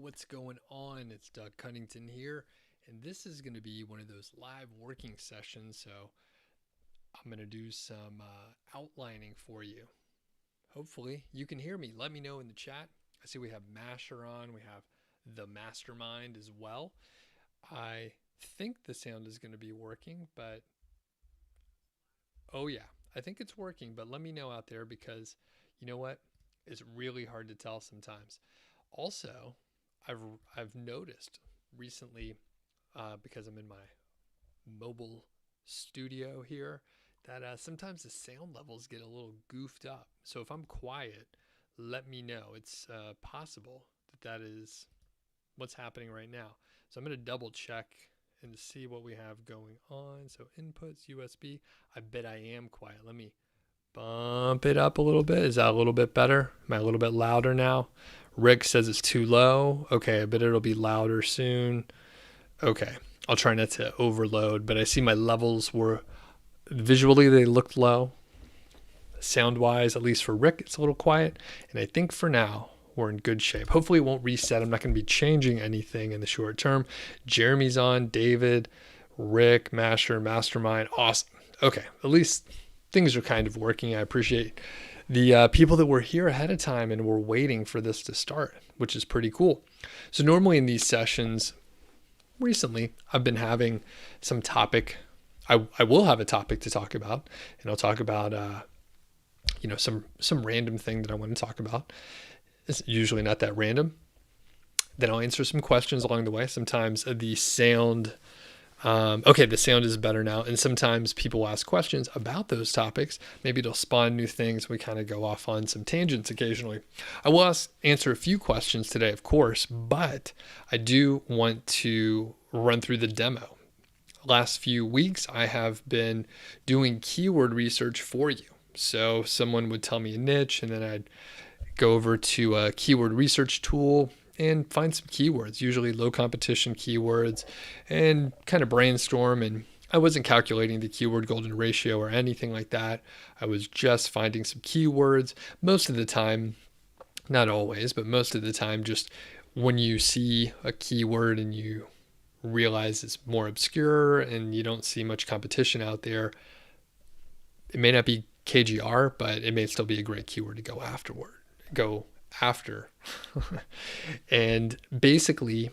what's going on? It's Doug Cunnington here, and this is going to be one of those live working sessions. So I'm going to do some outlining for you. Hopefully, you can hear me. Let me know in the chat. I see we have Masher on, we have the Mastermind as well. I think the sound is going to be working, but oh, yeah, I think it's working. But let me know out there because you know what? It's really hard to tell sometimes. Also, I've noticed recently because I'm in my mobile studio here that sometimes the sound levels get a little goofed up. So if I'm quiet, let me know. It's possible that is what's happening right now. So I'm going to double check and see what we have going on. So inputs, USB. I bet I am quiet. Let me bump it up a little bit. Is that a little bit better? Am I a little bit louder now? Rick says it's too low. Okay, I bet it'll be louder soon. Okay, I'll try not to overload, but I see my levels were visually they looked low. Sound wise, at least for Rick, it's a little quiet. And I think for now, we're in good shape. Hopefully it won't reset. I'm not going to be changing anything in the short term. Jeremy's on, David, Rick, Masher, Mastermind. Awesome. Okay, at least things are kind of working. I appreciate the people that were here ahead of time and were waiting for this to start, which is pretty cool. So normally in these sessions, recently, I've been having some topic. I will have a topic to talk about, and I'll talk about some random thing that I want to talk about. It's usually not that random. Then I'll answer some questions along the way. Sometimes the sound. The sound is better now. And sometimes people ask questions about those topics. Maybe it'll spawn new things. We kind of go off on some tangents occasionally. I will answer a few questions today, of course, but I do want to run through the demo. Last few weeks, I have been doing keyword research for you. So someone would tell me a niche, and then I'd go over to a keyword research tool and find some keywords, usually low competition keywords, and kind of brainstorm. And I wasn't calculating the keyword golden ratio or anything like that. I was just finding some keywords. Most of the time, not always, but most of the time, just when you see a keyword and you realize it's more obscure and you don't see much competition out there, it may not be KGR, but it may still be a great keyword to go after. And basically,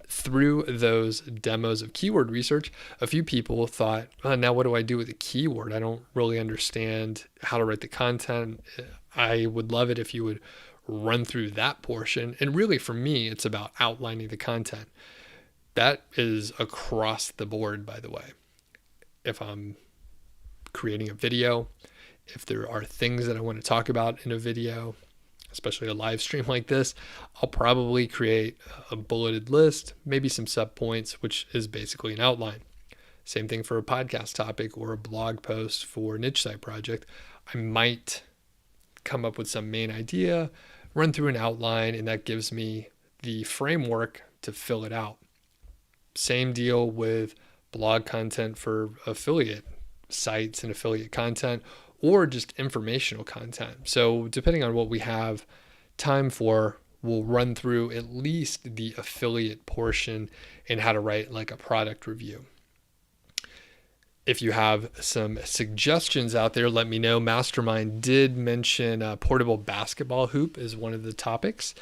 through those demos of keyword research, a few people thought, now what do I do with a keyword? I don't really understand how to write the content. I would love it if you would run through that portion. And really, for me, it's about outlining the content. That is across the board, by the way. If I'm creating a video, if there are things that I want to talk about in a video, especially a live stream like this, I'll probably create a bulleted list, maybe some subpoints, which is basically an outline. Same thing for a podcast topic or a blog post for a niche site project. I might come up with some main idea, run through an outline, and that gives me the framework to fill it out. Same deal with blog content for affiliate sites and affiliate content, or just informational content. So depending on what we have time for, we'll run through at least the affiliate portion and how to write like a product review. If you have some suggestions out there, let me know. Mastermind did mention portable basketball hoop as one of the topics.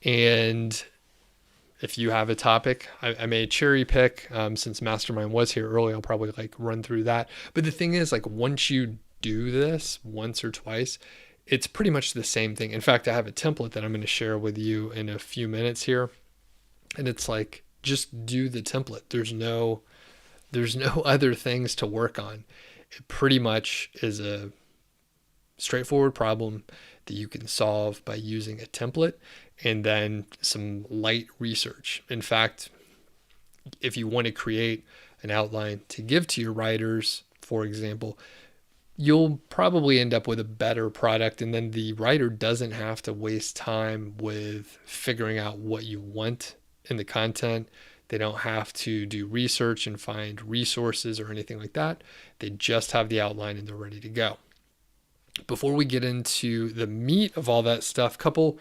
And if you have a topic, I may cherry pick. Since Mastermind was here early, I'll probably run through that. But the thing is, once you do this once or twice, it's pretty much the same thing. In fact, I have a template that I'm going to share with you in a few minutes here. And it's just do the template. There's no other things to work on. It pretty much is a straightforward problem that you can solve by using a template and then some light research. In fact, if you want to create an outline to give to your writers, for example, you'll probably end up with a better product, and then the writer doesn't have to waste time with figuring out what you want in the content. They don't have to do research and find resources or anything like that. They just have the outline and they're ready to go. Before we get into the meat of all that stuff, couple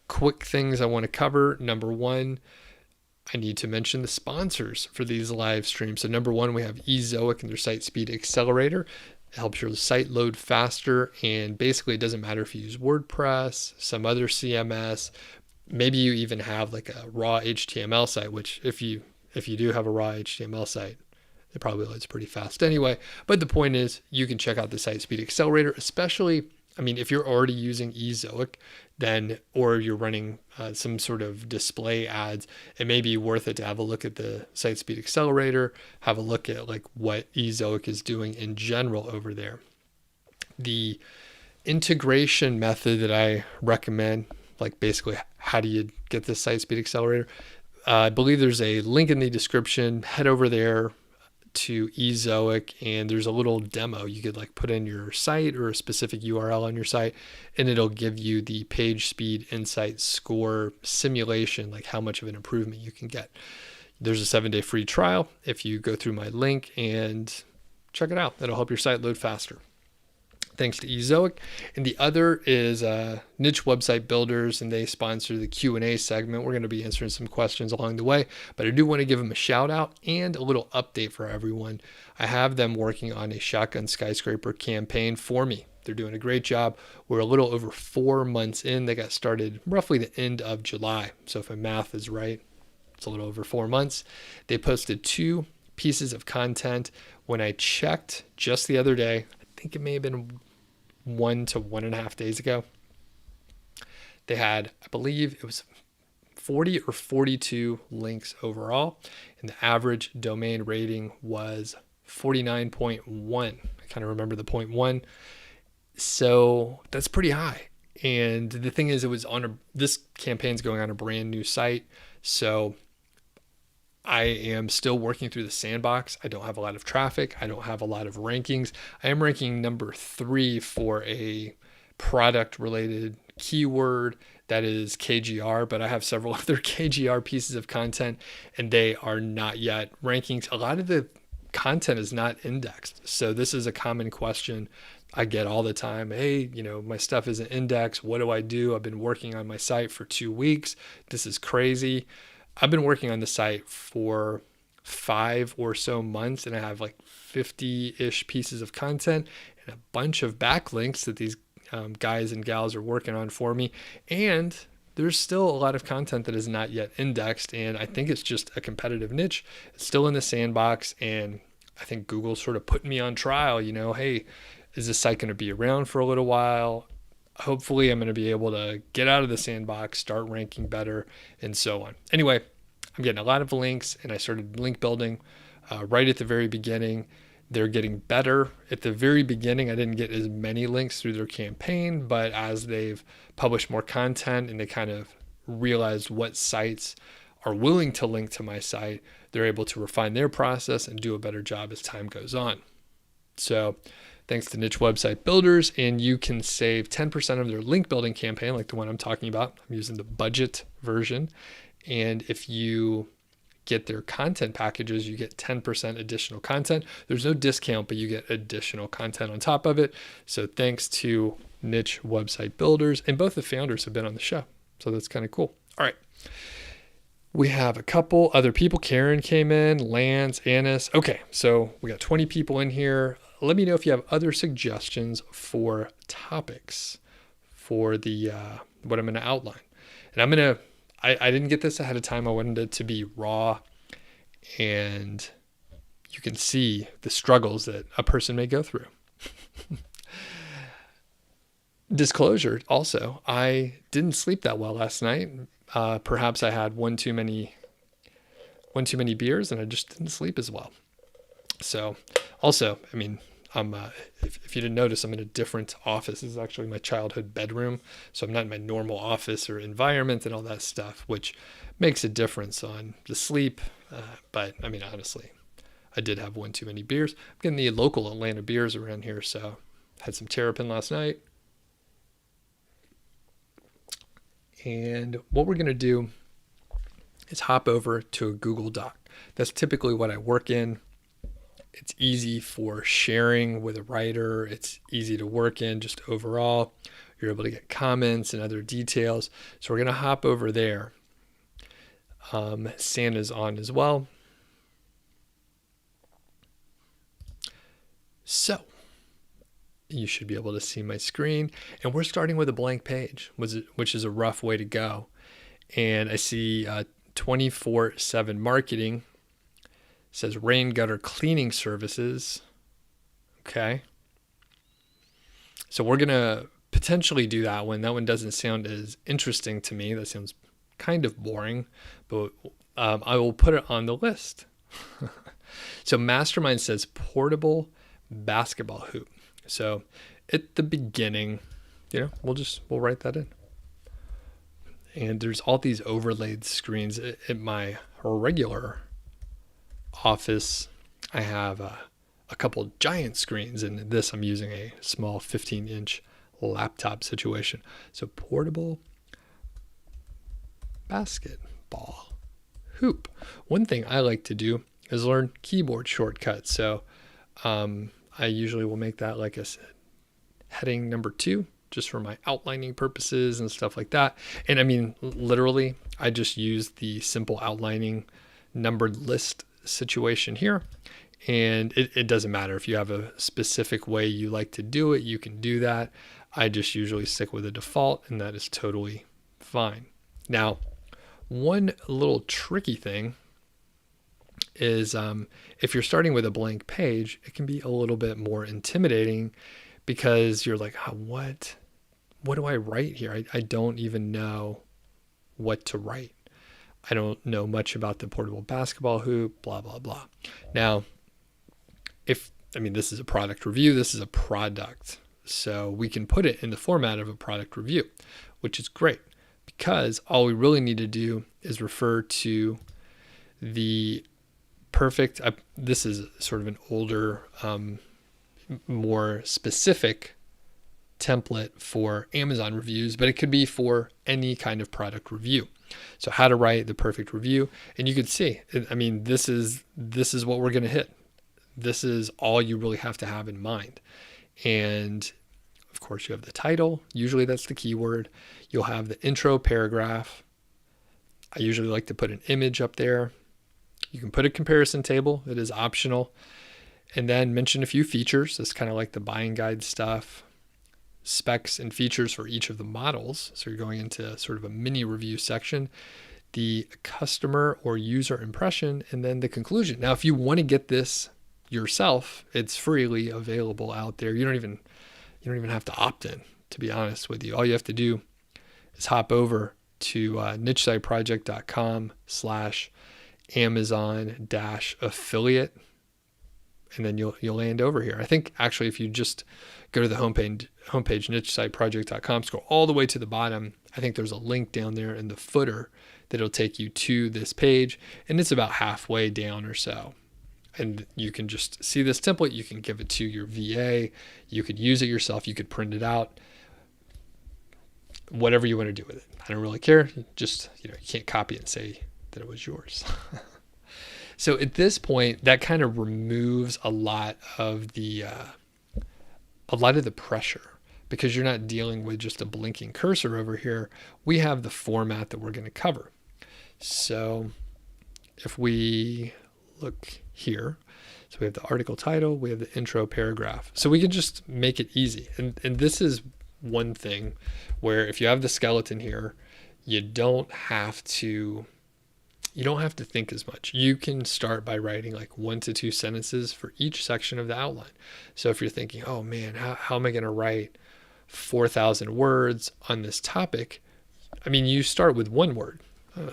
quick things I want to cover. Number one, I need to mention the sponsors for these live streams. So number one, we have Ezoic and their Site Speed Accelerator. It helps your site load faster, and basically it doesn't matter if you use WordPress, some other CMS, maybe you even have like a raw HTML site, which if you do have a raw HTML site, it probably loads pretty fast anyway. But the point is, you can check out the Site Speed Accelerator, especially, I mean, if you're already using Ezoic, then, or you're running some sort of display ads, it may be worth it to have a look at the Site Speed Accelerator, have a look at like what Ezoic is doing in general over there. The integration method that I recommend, like basically how do you get the Site Speed Accelerator? I believe there's a link in the description. Head over there to Ezoic, and there's a little demo. You could like put in your site or a specific URL on your site, and it'll give you the page speed insight score simulation, like how much of an improvement you can get. There's a 7-day free trial if you go through my link and check it out. That'll help your site load faster. Thanks to Ezoic. And the other is Niche Website Builders, and they sponsor the Q&A segment. We're going to be answering some questions along the way, but I do want to give them a shout out and a little update for everyone. I have them working on a Shotgun Skyscraper campaign for me. They're doing a great job. We're a little over 4 months in. They got started roughly the end of July. So if my math is right, it's a little over 4 months. They posted 2 pieces of content. When I checked just the other day, I think it may have been 1 to 1.5 days ago, they had, I believe it was 40 or 42 links overall, and the average domain rating was 49.1. I kind of remember the 0.1. So that's pretty high. And the thing is, it was on this campaign's going on a brand new site. So I am still working through the sandbox. I don't have a lot of traffic. I don't have a lot of rankings. I am ranking number 3 for a product related keyword that is KGR, but I have several other KGR pieces of content and they are not yet rankings. A lot of the content is not indexed. So this is a common question I get all the time. Hey, my stuff isn't indexed. What do I do? I've been working on my site for 2 weeks. This is crazy. I've been working on the site for 5 or so months, and I have like 50-ish pieces of content and a bunch of backlinks that these guys and gals are working on for me. And there's still a lot of content that is not yet indexed, and I think it's just a competitive niche. It's still in the sandbox, and I think Google's sort of putting me on trial. Hey, is this site going to be around for a little while? Hopefully I'm going to be able to get out of the sandbox, start ranking better, and so on. Anyway, I'm getting a lot of links, and I started link building right at the very beginning. They're getting better. At the very beginning, I didn't get as many links through their campaign, but as they've published more content and they kind of realized what sites are willing to link to my site, they're able to refine their process and do a better job as time goes on. So thanks to Niche Website Builders, and you can save 10% of their link building campaign, like the one I'm talking about. I'm using the budget version. And if you get their content packages, you get 10% additional content. There's no discount, but you get additional content on top of it. So thanks to Niche Website Builders, and both the founders have been on the show. So that's kind of cool. All right. We have a couple other people. Karen came in, Lance, Annis. Okay, so we got 20 people in here. Let me know if you have other suggestions for topics for the what I'm going to outline. And I didn't get this ahead of time. I wanted it to be raw, and you can see the struggles that a person may go through. Disclosure also, I didn't sleep that well last night. Perhaps I had one too many beers, and I just didn't sleep as well. So also, if you didn't notice, I'm in a different office. This is actually my childhood bedroom. So I'm not in my normal office or environment and all that stuff, which makes a difference on the sleep. But honestly, I did have one too many beers. I'm getting the local Atlanta beers around here. So I had some Terrapin last night. And what we're going to do is hop over to a Google Doc. That's typically what I work in. It's easy for sharing with a writer. It's easy to work in just overall. You're able to get comments and other details. So we're going to hop over there. Santa's on as well. So you should be able to see my screen. And we're starting with a blank page, which is a rough way to go. And I see 24/7 marketing. It says rain gutter cleaning services. Okay. So we're going to potentially do that one. That one doesn't sound as interesting to me. That sounds kind of boring, but I will put it on the list. So Mastermind says portable basketball hoop. So at the beginning, we'll write that in. And there's all these overlaid screens. At my regular office, I have a couple giant screens, and this I'm using a small 15-inch laptop situation. So portable basketball hoop. One thing I like to do is learn keyboard shortcuts. So I usually will make that like a heading number 2, just for my outlining purposes and stuff like that. And I mean, literally, I just use the simple outlining numbered list situation here. And it doesn't matter if you have a specific way you like to do it, you can do that. I just usually stick with a default, and that is totally fine. Now, one little tricky thing is if you're starting with a blank page, it can be a little bit more intimidating because you're like, what do I write here? I don't even know what to write. I don't know much about the portable basketball hoop, blah, blah, blah. Now, this is a product review, this is a product. So we can put it in the format of a product review, which is great because all we really need to do is refer to the perfect, this is sort of an older, more specific template for Amazon reviews, but it could be for any kind of product review. So how to write the perfect review. And you can see, this is what we're going to hit. This is all you really have to have in mind. And of course you have the title. Usually that's the keyword. You'll have the intro paragraph. I usually like to put an image up there. You can put a comparison table. It is optional. And then mention a few features. That's kind of like the buying guide stuff. Specs and features for each of the models. So you're going into sort of a mini review section. The customer or user impression, and then the conclusion. Now, if you want to get this yourself, it's freely available out there. You don't even have to opt in, to be honest with you. All you have to do is hop over to nichesiteproject.com/Amazon-affiliate, and then you'll land over here. I think actually if you just go to the homepage nichesiteproject.com, scroll all the way to the bottom, I think there's a link down there in the footer that'll take you to this page, and it's about halfway down or so. And you can just see this template. You can give it to your VA. You could use it yourself. You could print it out. Whatever you want to do with it. I don't really care. Just, you can't copy it and say that it was yours. So at this point, that kind of removes a lot of the pressure because you're not dealing with just a blinking cursor over here. We have the format that we're going to cover. So if we look here, so we have the article title, we have the intro paragraph. So we can just make it easy. And this is one thing where if you have the skeleton here, you don't have to think as much. You can start by writing like 1 to 2 sentences for each section of the outline. So if you're thinking, oh man, how am I going to write 4,000 words on this topic? You start with one word,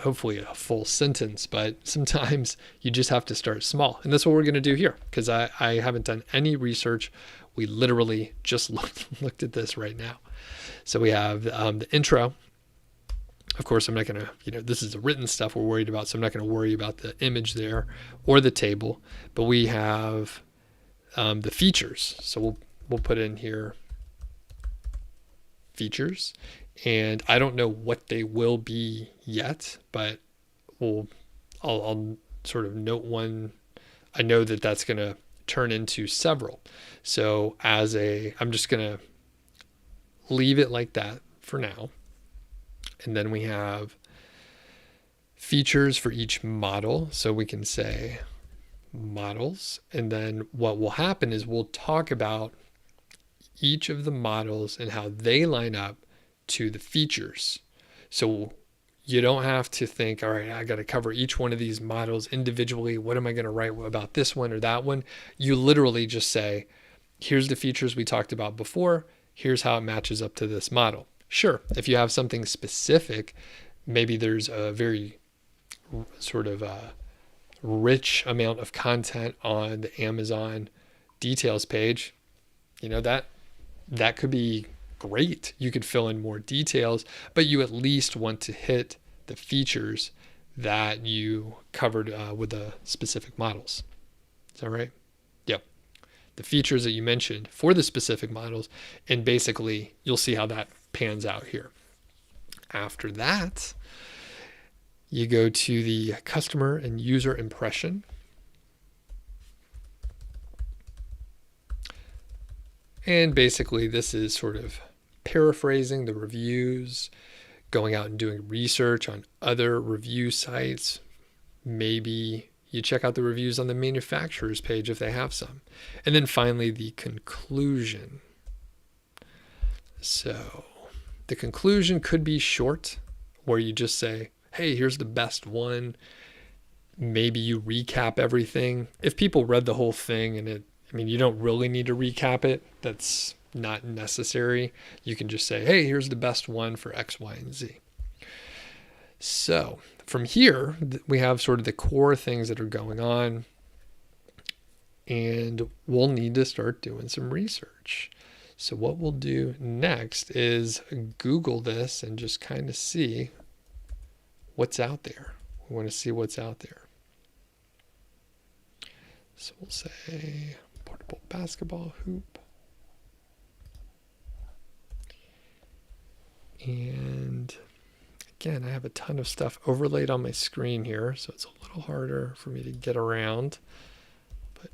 hopefully a full sentence, but sometimes you just have to start small. And that's what we're going to do here because I haven't done any research. We literally just looked at this right now. So we have the intro. Of course, I'm not going to, this is the written stuff we're worried about, so I'm not going to worry about the image there or the table. But we have the features. So we'll put in here features. And I don't know what they will be yet, but I'll sort of note one. I know that that's going to turn into several. So I'm just going to leave it like that for now. And then we have features for each model. So we can say models. And then what will happen is we'll talk about each of the models and how they line up to the features. So you don't have to think, all right, I got to cover each one of these models individually. What am I going to write about this one or that one? You literally just say, here's the features we talked about before. Here's how it matches up to this model. Sure, if you have something specific, maybe there's a very sort of rich amount of content on the Amazon details page, that could be great. You could fill in more details, but you at least want to hit the features that you covered with the specific models. Is that right? Yep. The features that you mentioned for the specific models, and basically you'll see how that pans out here. After that, you go to the customer and user impression. And basically this is sort of paraphrasing the reviews, going out and doing research on other review sites. Maybe you check out the reviews on the manufacturer's page if they have some. And then finally, the conclusion. So the conclusion could be short, where you just say, hey, here's the best one. Maybe you recap everything. If people read the whole thing and you don't really need to recap it. That's not necessary. You can just say, hey, here's the best one for X, Y, and Z. So from here, we have sort of the core things that are going on, and we'll need to start doing some research. So what we'll do next is Google this and just kind of see what's out there. We want to see what's out there. So we'll say portable basketball hoop. And again, I have a ton of stuff overlaid on my screen here, so it's a little harder for me to get around, but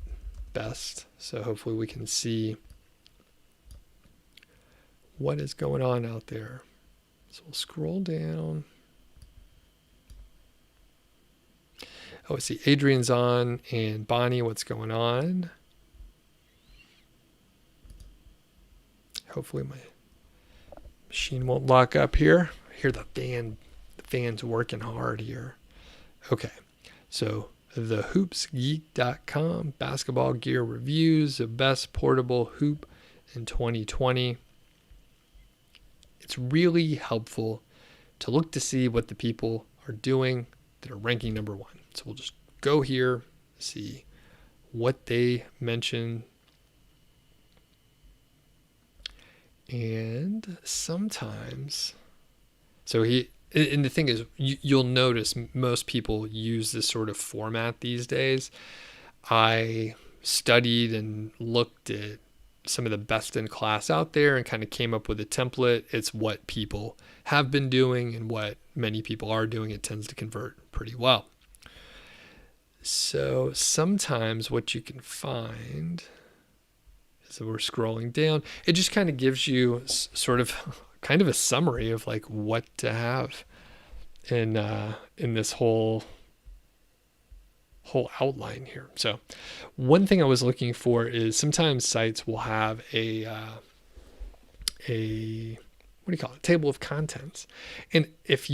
best. So hopefully we can see what is going on out there. So we'll scroll down. Oh, I see Adrian's on, and Bonnie, what's going on? Hopefully my machine won't lock up here. I hear the fan's working hard here. Okay, so the hoopsgeek.com basketball gear reviews, the best portable hoop in 2020. It's really helpful to look to see what the people are doing that are ranking number one. So we'll just go here, see what they mention. And sometimes, and the thing is, you'll notice most people use this sort of format these days. I studied and looked at some of the best in class out there and kind of came up with a template. It's what people have been doing and what many people are doing. It tends to convert pretty well. So sometimes what you can find, so we're scrolling down, it just kind of gives you sort of kind of a summary of like what to have in this whole outline here. So one thing I was looking for is sometimes sites will have a table of contents. And if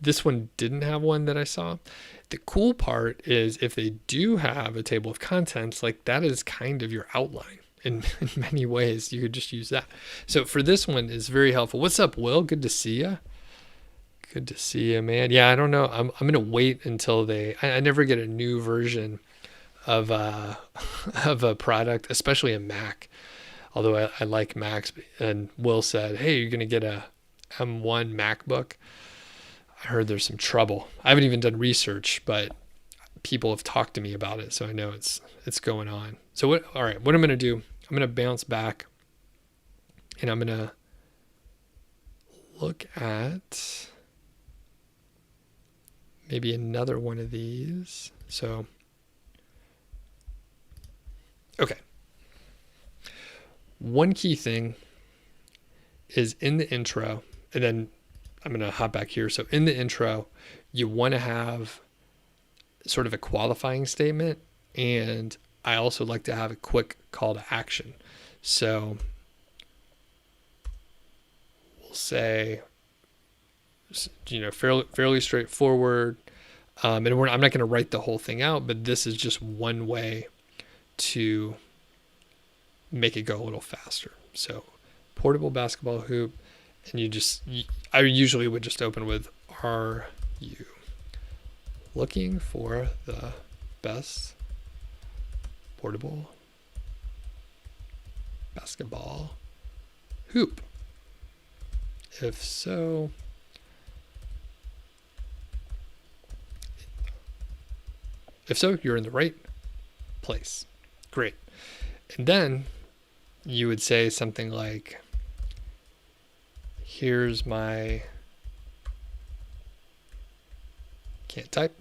this one didn't have one that I saw, the cool part is if they do have a table of contents, like that is kind of your outline. In many ways, you could just use that. So for this one, it's very helpful. What's up, Will? Good to see you. Good to see you, man. Yeah, I don't know. I'm going to wait until I never get a new version of a product, especially a Mac. Although I like Macs. And Will said, hey, you're going to get a M1 MacBook. I heard there's some trouble. I haven't even done research, but people have talked to me about it, so I know it's going on. So what I'm going to do, I'm going to bounce back and I'm going to look at maybe another one of these. So, okay. One key thing is in the intro, and then I'm going to hop back here. So in the intro, you want to have sort of a qualifying statement, and I also like to have a quick call to action. So we'll say, fairly straightforward. And I'm not going to write the whole thing out, but this is just one way to make it go a little faster. So portable basketball hoop, and I usually would just open with, are you looking for the best portable basketball hoop? If so, you're in the right place. Great. And then you would say something like, here's my, can't type,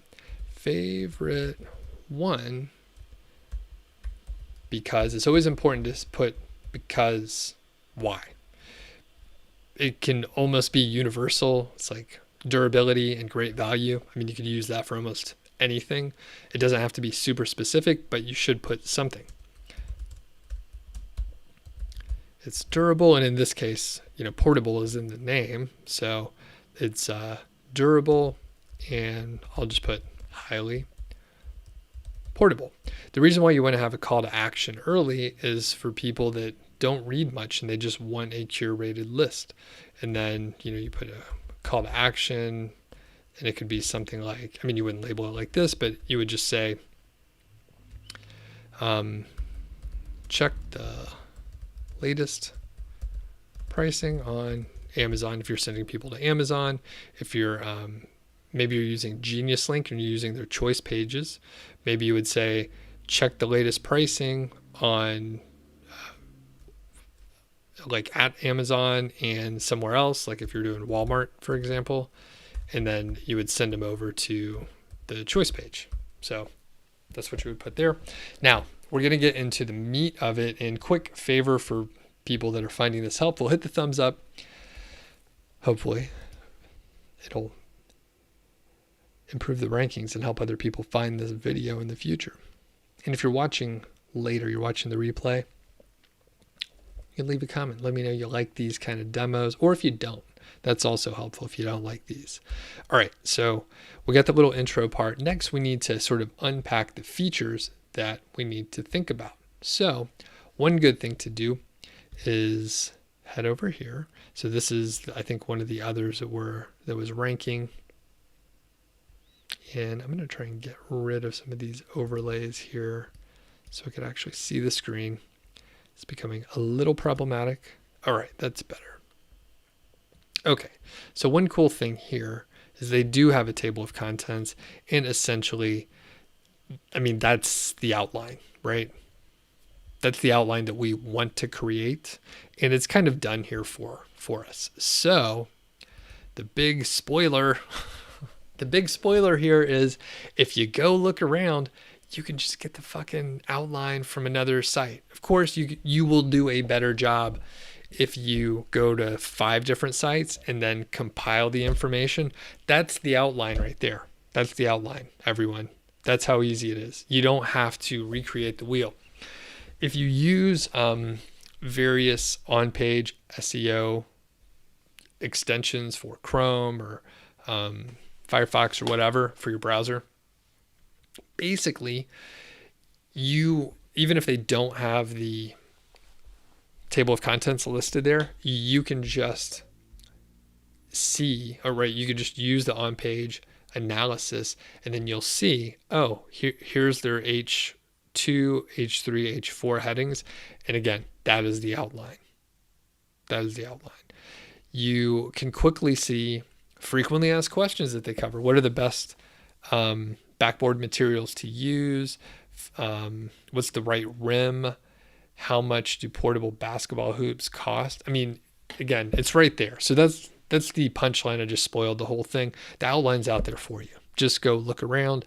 favorite one, because it's always important to put because why. It can almost be universal. It's like durability and great value. I mean, you could use that for almost anything. It doesn't have to be super specific, but you should put something. It's durable, and in this case, portable is in the name, so it's durable, and I'll just put highly portable. The reason why you want to have a call to action early is for people that don't read much and they just want a curated list. And then, you put a call to action, and it could be something like, you wouldn't label it like this, but you would just say, check the latest pricing on Amazon if you're sending people to Amazon. If you're maybe you're using Genius Link and you're using their choice pages, maybe you would say, check the latest pricing on like at Amazon and somewhere else, like if you're doing Walmart, for example, and then you would send them over to the choice page. So that's what you would put there. Now, we're going to get into the meat of it. In quick favor for people that are finding this helpful, hit the thumbs up. Hopefully, it'll improve the rankings and help other people find this video in the future. And if you're watching later, you're watching the replay, you can leave a comment. Let me know you like these kind of demos, or if you don't. That's also helpful if you don't like these. All right, so we got the little intro part. Next, we need to sort of unpack the features that we need to think about. So one good thing to do is head over here. So this is, I think, one of the others that was ranking. And I'm going to try and get rid of some of these overlays here so I could actually see the screen. It's becoming a little problematic. All right, that's better. Okay, so one cool thing here is they do have a table of contents, and essentially, that's the outline, right? That's the outline that we want to create, and it's kind of done here for us. So the big spoiler, here is if you go look around, you can just get the fucking outline from another site. Of course, you will do a better job if you go to 5 different sites and then compile the information. That's the outline right there. That's the outline, everyone. That's how easy it is. You don't have to recreate the wheel. If you use various on-page SEO extensions for Chrome or Firefox or whatever for your browser, basically, even if they don't have the table of contents listed there, you can just see, you could just use the on-page analysis, and then you'll see, here's their H2, H3, H4 headings. And again, that is the outline. You can quickly see frequently asked questions that they cover. What are the best backboard materials to use? What's the right rim? How much do portable basketball hoops cost? Again, it's right there. So that's the punchline. I just spoiled the whole thing. The outline's out there for you. Just go look around.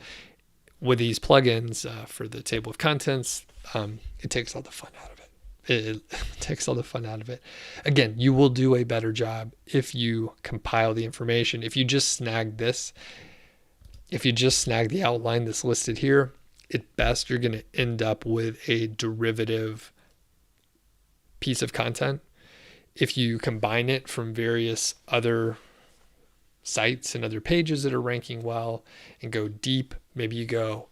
With these plugins for the table of contents, it takes all the fun out of it. It takes all the fun out of it. Again, you will do a better job if you compile the information. If you just snag this, if you just snag the outline that's listed here, at best you're going to end up with a derivative piece of content. If you combine it from various other sites and other pages that are ranking well and go deep, maybe you go,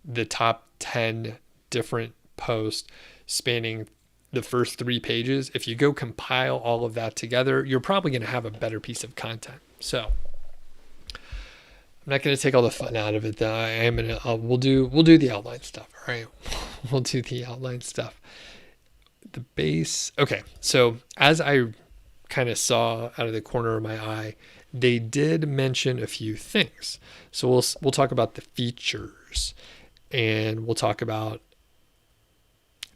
the top 10 different posts spanning the first 3 pages. If you go compile all of that together, you're probably going to have a better piece of content. So I'm not going to take all the fun out of it, though. I am going to, we'll do the outline stuff. All right. We'll do the outline stuff. The base. Okay. So as I kind of saw out of the corner of my eye, they did mention a few things. So we'll talk about the features, and we'll talk about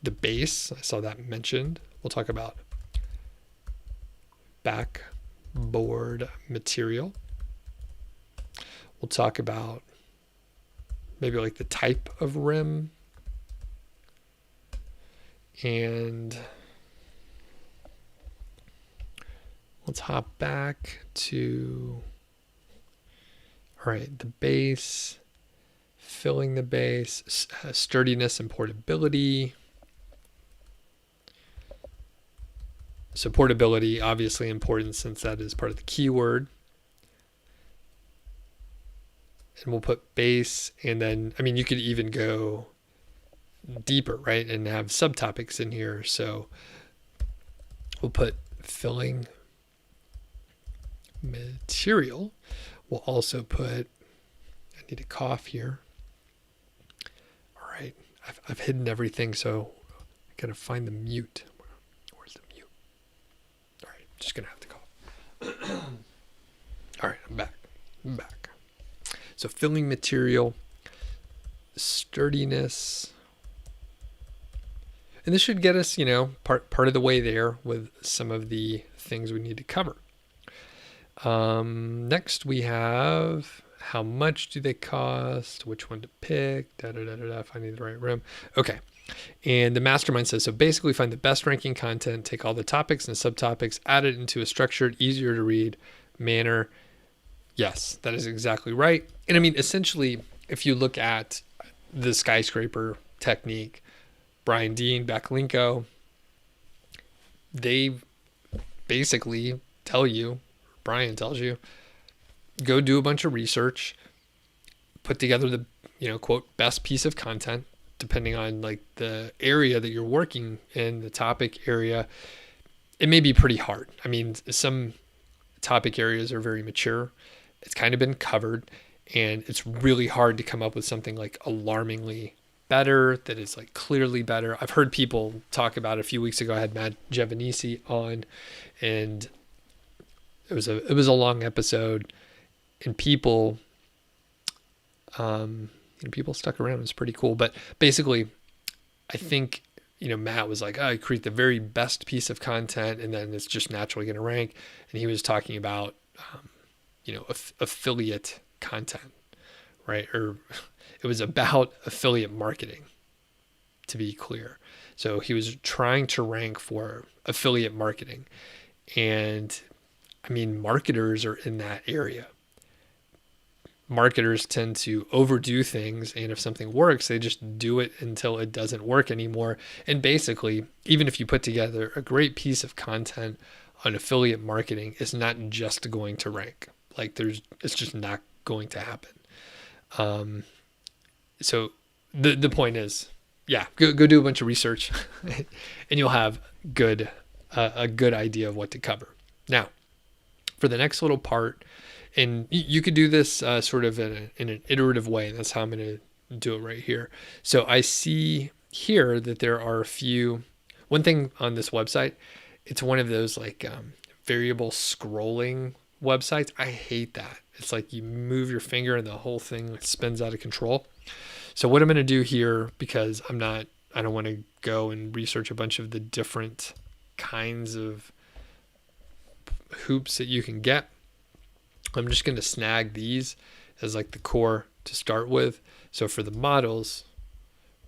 the base. I saw that mentioned. We'll talk about backboard material. We'll talk about maybe like the type of rim, and let's hop back to, all right, the base, filling the base, sturdiness and portability. So portability, obviously important since that is part of the keyword. And we'll put base, and then, I mean, you could even go deeper, right? And have subtopics in here. So we'll put filling material. We'll also put, I need a cough here. All right. I've hidden everything, so I gotta find the mute. Where's the mute? All right. Just gonna have to cough. All right. I'm back. So filling material, sturdiness, and this should get us, part of the way there with some of the things we need to cover. Next we have how much do they cost, which one to pick, finding the right rim. Okay. And the mastermind says, so basically find the best ranking content, take all the topics and subtopics, add it into a structured, easier to read manner. Yes, that is exactly right. And I mean, essentially, if you look at the skyscraper technique, Brian Dean, Backlinko, they basically tell you, Brian tells you, go do a bunch of research, put together the, quote, best piece of content, depending on like the area that you're working in, the topic area. It may be pretty hard. I mean, some topic areas are very mature. It's kind of been covered, and it's really hard to come up with something like alarmingly better, that is like clearly better. I've heard people talk about it. A few weeks ago, I had Matt Giovanisi on, and it was a long episode, and people stuck around. It was pretty cool. But basically, I think, Matt was like, I create the very best piece of content, and then it's just naturally going to rank. And he was talking about, affiliate content, right? Or it was about affiliate marketing, to be clear. So he was trying to rank for affiliate marketing. And I mean, marketers are in that area. Marketers tend to overdo things, and if something works, they just do it until it doesn't work anymore. And basically, even if you put together a great piece of content on affiliate marketing, it's not just going to rank. Like it's just not going to happen. So the point is, yeah, go do a bunch of research and you'll have a good idea of what to cover. Now, for the next little part, and you could do this sort of in an iterative way. That's how I'm going to do it right here. So I see here that there are one thing on this website, it's one of those like variable scrolling websites. I hate that. It's like you move your finger and the whole thing spins out of control. So what I'm going to do here, because I don't want to go and research a bunch of the different kinds of hoops that you can get. I'm just going to snag these as like the core to start with. So for the models,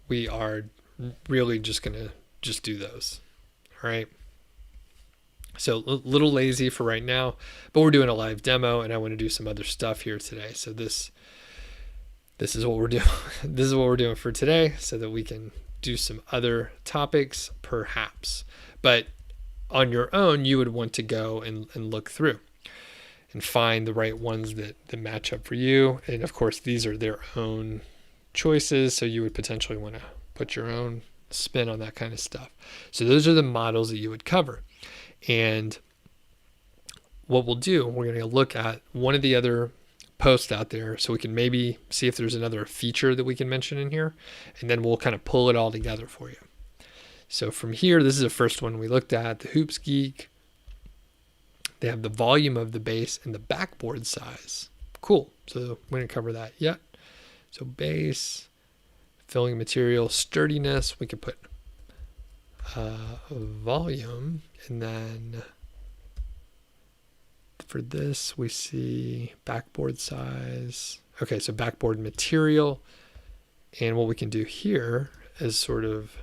we are really just going to just do those. All right. So a little lazy for right now, but we're doing a live demo and I want to do some other stuff here today. So this is what we're doing. This is what we're doing for today so that we can do some other topics perhaps. But on your own, you would want to go and look through and find the right ones that match up for you. And of course, these are their own choices. So you would potentially want to put your own spin on that kind of stuff. So those are the models that you would cover. And what we'll do, we're going to look at one of the other posts out there so we can maybe see if there's another feature that we can mention in here. And then we'll kind of pull it all together for you. So from here, this is the first one we looked at, the Hoops Geek. They have the volume of the base and the backboard size. Cool. So we're going to cover that yet. So base, filling material, sturdiness. We can put volume, and then for this we see backboard size. Okay, so backboard material, and what we can do here is sort of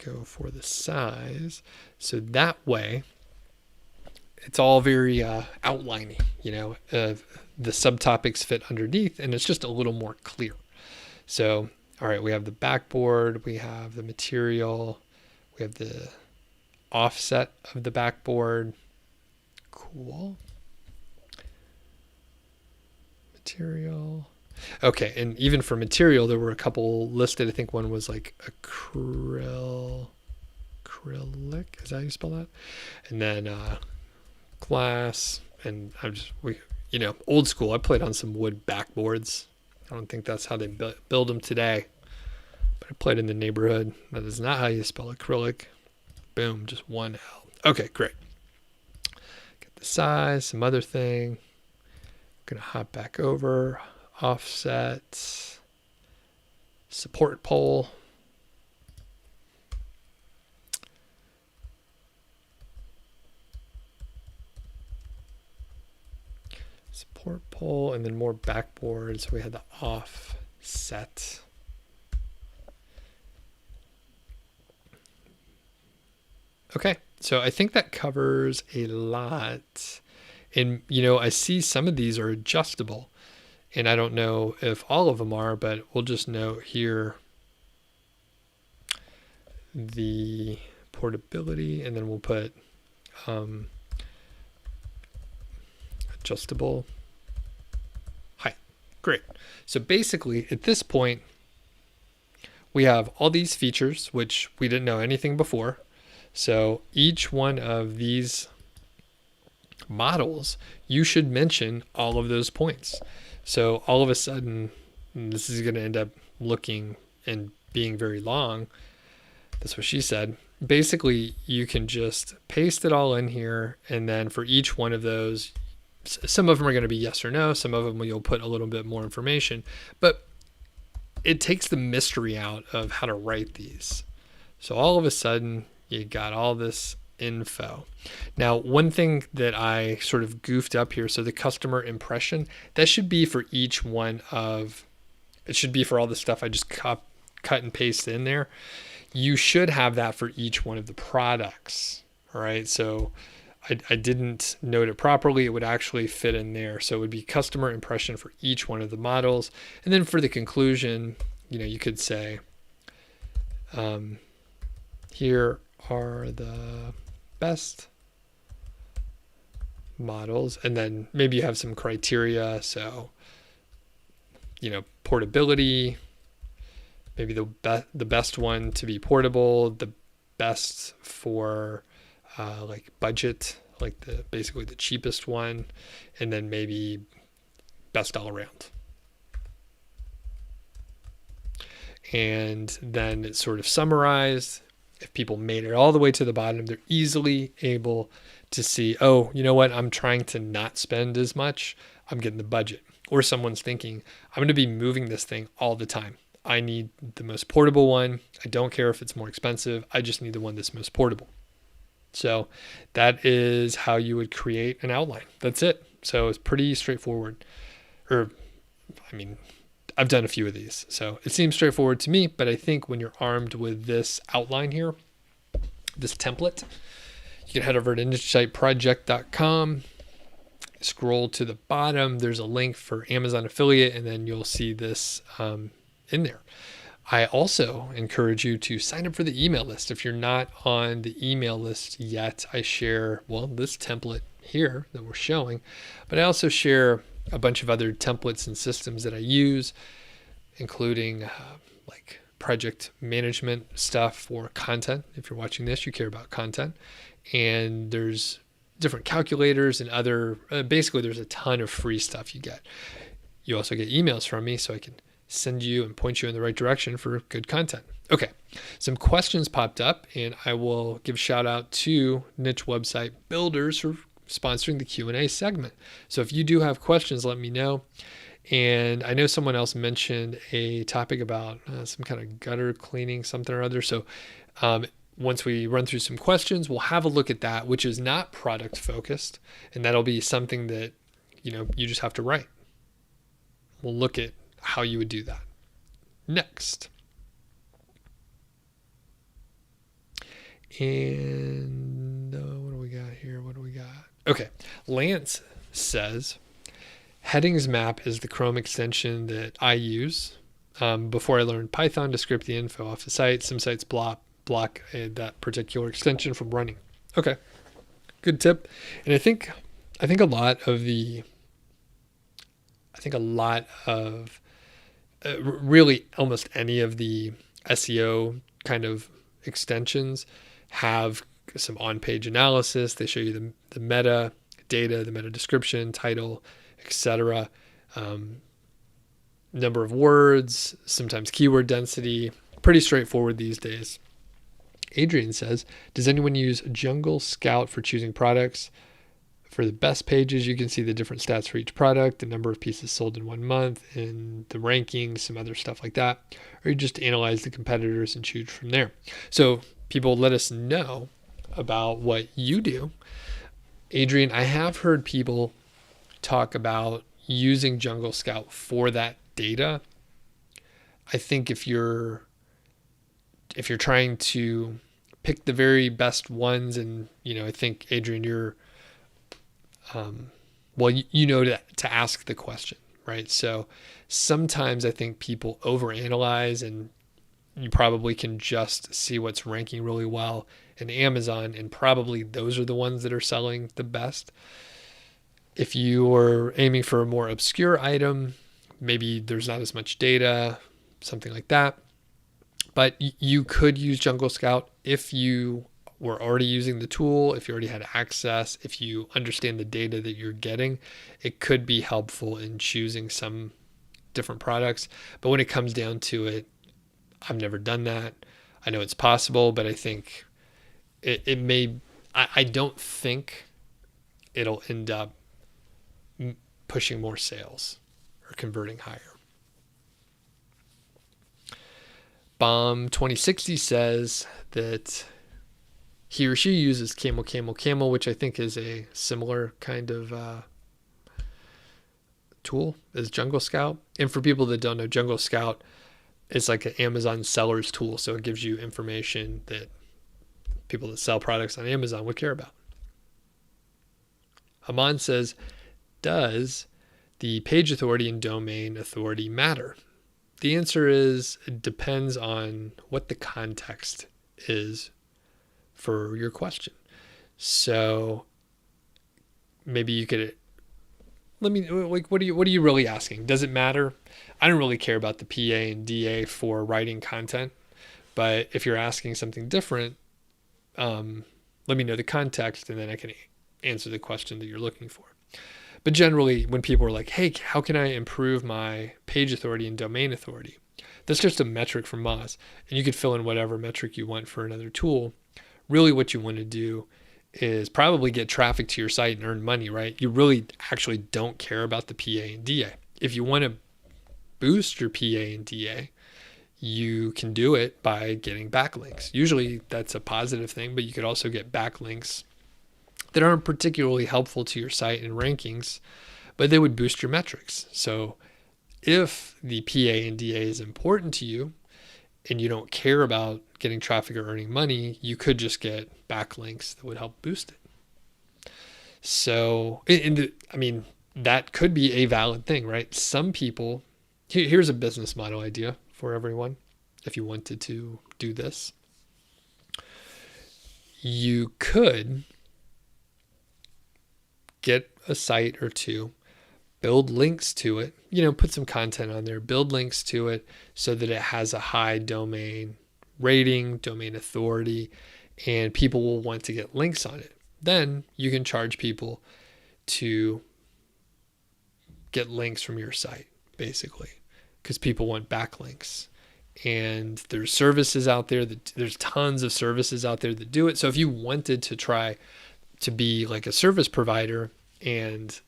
go for the size. So that way it's all very outliney, the subtopics fit underneath and it's just a little more clear. So, all right, we have the backboard, we have the material, we have the offset of the backboard. Cool. Material. Okay, and even for material, there were a couple listed. I think one was like acrylic. Is that how you spell that? And then glass. And old school. I played on some wood backboards. I don't think that's how they build them today. But I played in the neighborhood. That is not how you spell acrylic. Boom, just one L. Okay, great. Get the size, some other thing. I'm going to hop back over. Offset. Support pole. Support pole, and then more backboard. So we had the offset. Okay, so I think that covers a lot. And, I see some of these are adjustable. And I don't know if all of them are, but we'll just note here the portability, and then we'll put adjustable height. Great. So basically, at this point, we have all these features, which we didn't know anything before. So each one of these models, you should mention all of those points. So all of a sudden, this is going to end up looking and being very long. That's what she said. Basically, you can just paste it all in here. And then for each one of those, some of them are going to be yes or no. Some of them you'll put a little bit more information. But it takes the mystery out of how to write these. So all of a sudden, you got all this info. Now, one thing that I sort of goofed up here, so the customer impression, that should be for each one of, it should be for all the stuff I just cut and paste in there. You should have that for each one of the products. All right. So I didn't note it properly. It would actually fit in there. So it would be customer impression for each one of the models. And then for the conclusion, you could say, here are the best models, and then maybe you have some criteria. So, portability, maybe the best one to be portable, the best for like budget, like basically the cheapest one, and then maybe best all around. And then it's sort of summarized. If people made it all the way to the bottom, they're easily able to see, oh, you know what? I'm trying to not spend as much. I'm getting the budget. Or someone's thinking, I'm going to be moving this thing all the time. I need the most portable one. I don't care if it's more expensive. I just need the one that's most portable. So that is how you would create an outline. That's it. So it's pretty straightforward. I've done a few of these. So it seems straightforward to me, but I think when you're armed with this outline here, this template, you can head over to ninjasiteproject.com, scroll to the bottom. There's a link for Amazon affiliate, and then you'll see this in there. I also encourage you to sign up for the email list. If you're not on the email list yet, I share, well, this template here that we're showing, but I also share a bunch of other templates and systems that I use, including like project management stuff for content. If you're watching this, you care about content. And there's different calculators and other, basically there's a ton of free stuff you get. You also get emails from me, so I can send you and point you in the right direction for good content. Okay, some questions popped up, and I will give shout out to Niche Website Builders for sponsoring the Q&A segment. So if you do have questions, let me know. And I know someone else mentioned a topic about some kind of gutter cleaning, something or other. So once we run through some questions, we'll have a look at that, which is not product focused. And that'll be something that, you just have to write. We'll look at how you would do that. Next. And what do we got here? Okay. Lance says, Headings Map is the Chrome extension that I use. Before I learned Python to script the info off the site, some sites block that particular extension from running. Okay. Good tip. And I think a lot of really almost any of the SEO kind of extensions have some on-page analysis. They show you the meta data, the meta description, title, etc. Number of words, sometimes keyword density. Pretty straightforward these days. Adrian says, does anyone use Jungle Scout for choosing products? For the best pages, you can see the different stats for each product, the number of pieces sold in 1 month, and the rankings, some other stuff like that. Or you just analyze the competitors and choose from there. So people let us know about what you do. Adrian, I have heard people talk about using Jungle Scout for that data. I think if you're trying to pick the very best ones, and I think Adrian, you're to ask the question, right? So sometimes I think people overanalyze, and you probably can just see what's ranking really well in Amazon, and probably those are the ones that are selling the best. If you are aiming for a more obscure item, maybe there's not as much data, something like that. But you could use Jungle Scout if you were already using the tool, if you already had access, if you understand the data that you're getting. It could be helpful in choosing some different products. But when it comes down to it, I've never done that. I know it's possible, but I think it may, I don't think it'll end up pushing more sales or converting higher. Bomb 2060 says that he or she uses camel, which I think is a similar kind of tool as Jungle Scout. And for people that don't know, Jungle Scout is like an Amazon seller's tool. So it gives you information that people that sell products on Amazon would care about. Aman says, does the page authority and domain authority matter? The answer is it depends on what the context is for your question. So maybe you could, what are you really asking? Does it matter? I don't really care about the PA and DA for writing content, but if you're asking something different, let me know the context, and then I can answer the question that you're looking for. But generally, when people are like, hey, how can I improve my page authority and domain authority? That's just a metric from Moz. And you could fill in whatever metric you want for another tool. Really what you want to do is probably get traffic to your site and earn money, right? You really actually don't care about the PA and DA. If you want to boost your PA and DA, you can do it by getting backlinks. Usually that's a positive thing, but you could also get backlinks that aren't particularly helpful to your site and rankings, but they would boost your metrics. So If the PA and DA is important to you and you don't care about getting traffic or earning money, you could just get backlinks that would help boost it. So, that could be a valid thing, right? Some people, here's a business model idea for everyone. If you wanted to do this, you could get a site or two, build links to it, put some content on there, build links to it so that it has a high domain rating, domain authority, and people will want to get links on it. Then you can charge people to get links from your site, basically, because people want backlinks. And there's services out there there's tons of services out there that do it. So if you wanted to try to be like a service provider and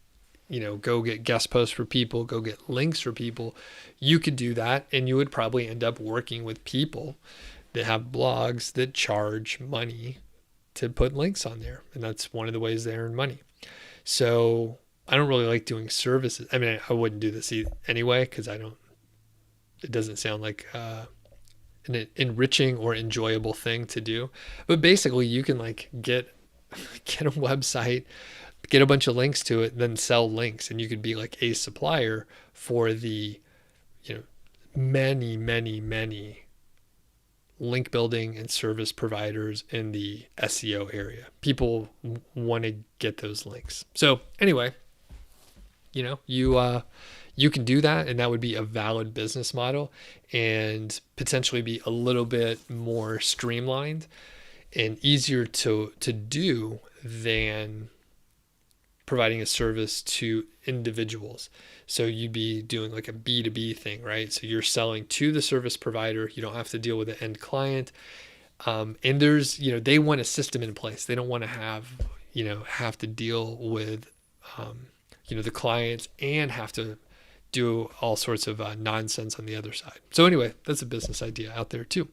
go get guest posts for people, go get links for people, you could do that, and you would probably end up working with people that have blogs that charge money to put links on there, and that's one of the ways they earn money. So I don't really like doing services. I wouldn't do this anyway because it doesn't sound like an enriching or enjoyable thing to do. But basically, you can get a website, get a bunch of links to it, then sell links, and you could be like a supplier for the many, many, many link building and service providers in the SEO area. People want to get those links. So anyway, you can do that, and that would be a valid business model and potentially be a little bit more streamlined and easier to do than providing a service to individuals. So you'd be doing like a B2B thing, right? So you're selling to the service provider. You don't have to deal with the end client. And there's, they want a system in place. They don't want to have to deal with, the clients and have to do all sorts of nonsense on the other side. So anyway, that's a business idea out there too.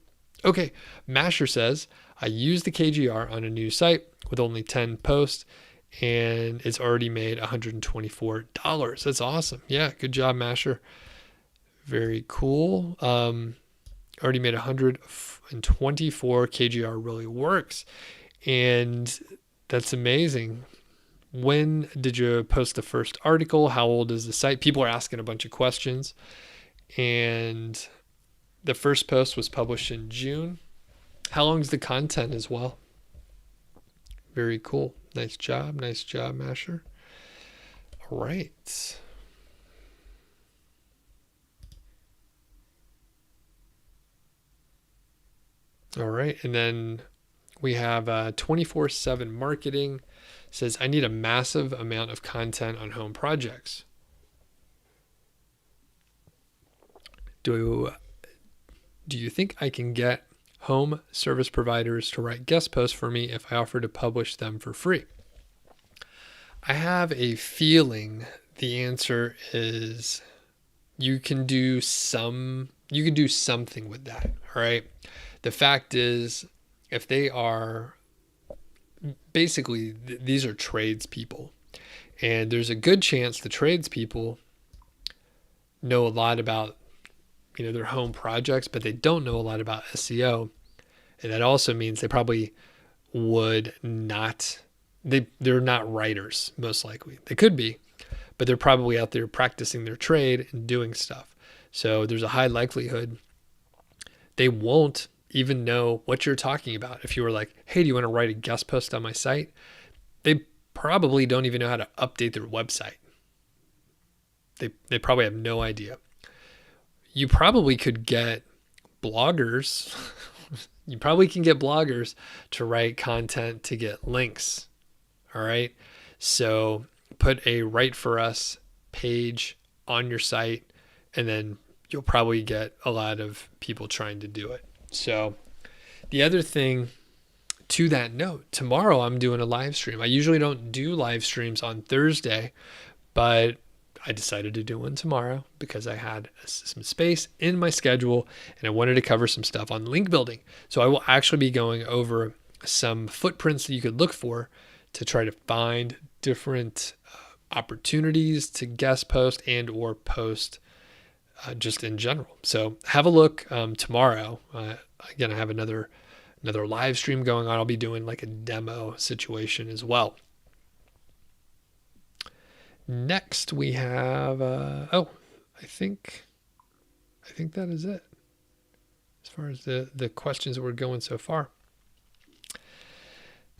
Okay, Masher says, I used the KGR on a new site with only 10 posts, and it's already made $124. That's awesome. Yeah, good job, Masher. Very cool. Already made 124. KGR really works, and that's amazing. When did you post the first article? How old is the site? People are asking a bunch of questions, and the first post was published in June. How long is the content as well? Very cool. Nice job, Masher. All right. All right, and then we have 24/7 Marketing. Says, I need a massive amount of content on home projects. Do you think I can get home service providers to write guest posts for me if I offer to publish them for free? I have a feeling the answer is you can do something with that. All right. The fact is, if they are basically, these are tradespeople, and there's a good chance the tradespeople know a lot about their home projects, but they don't know a lot about SEO, and that also means they probably would not. They're not writers, most likely. They could be, but they're probably out there practicing their trade and doing stuff. So there's a high likelihood they won't even know what you're talking about. If you were like, hey, do you want to write a guest post on my site? They probably don't even know how to update their website. They probably have no idea. You probably could get bloggers. You probably can get bloggers to write content to get links. All right. So put a Write for Us page on your site, and then you'll probably get a lot of people trying to do it. So the other thing to that note, tomorrow I'm doing a live stream. I usually don't do live streams on Thursday, but I decided to do one tomorrow because I had some space in my schedule and I wanted to cover some stuff on link building. So I will actually be going over some footprints that you could look for to try to find different opportunities to guest post and or post just in general. So have a look tomorrow. Again, I have another live stream going on. I'll be doing like a demo situation as well. Next we have I think that is it as far as the questions that we're going so far.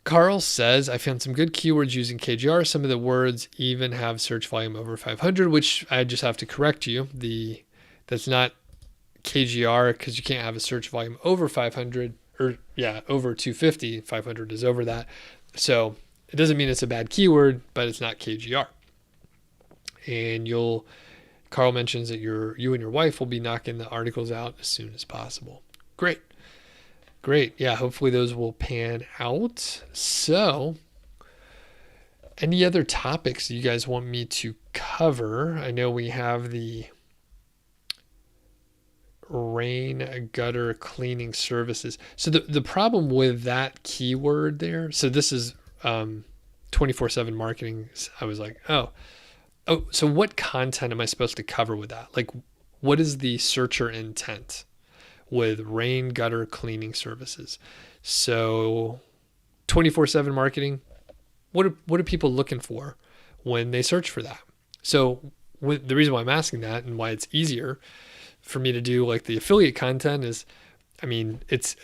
Carl says, I found some good keywords using KGR. Some of the words even have search volume over 500, which I just have to correct you. That's not KGR, because you can't have a search volume over 500, or over 250. 500 is over that. So it doesn't mean it's a bad keyword, but it's not KGR. And Carl mentions that you and your wife will be knocking the articles out as soon as possible. Great. Yeah, hopefully those will pan out. So, any other topics you guys want me to cover? I know we have the rain gutter cleaning services. So the problem with that keyword there, so this is 24/7 marketing. I was like, so what content am I supposed to cover with that? Like, what is the searcher intent with rain gutter cleaning services? So 24/7 marketing, what are people looking for when they search for that? So the reason why I'm asking that and why it's easier for me to do like the affiliate content is, it's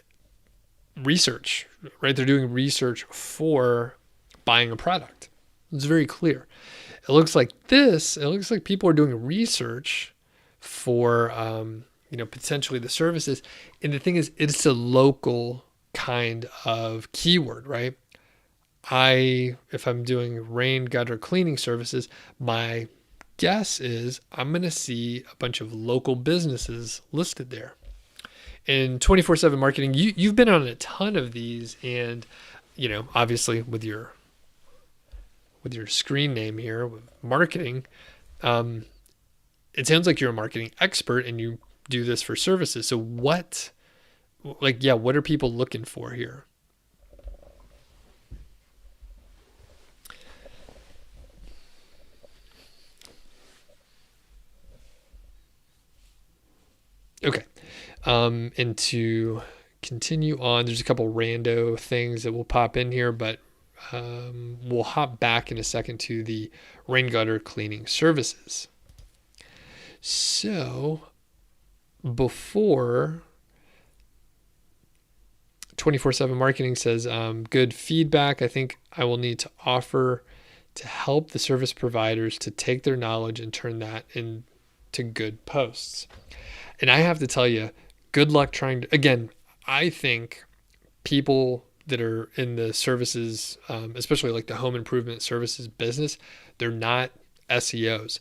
research, right? They're doing research for buying a product. It's very clear. It looks like people are doing research for, potentially the services. And the thing is, it's a local kind of keyword, right? If I'm doing rain gutter cleaning services, my guess is I'm going to see a bunch of local businesses listed there. In 24/7 marketing, you've been on a ton of these, and obviously with your screen name here with marketing, it sounds like you're a marketing expert and you do this for services. So what are people looking for here? Okay. And to continue on, there's a couple rando things that will pop in here, but we'll hop back in a second to the rain gutter cleaning services. So before 24/7 marketing says, good feedback. I think I will need to offer to help the service providers to take their knowledge and turn that into good posts. And I have to tell you, good luck trying to, again, I think people that are in the services, especially like the home improvement services business, they're not SEOs.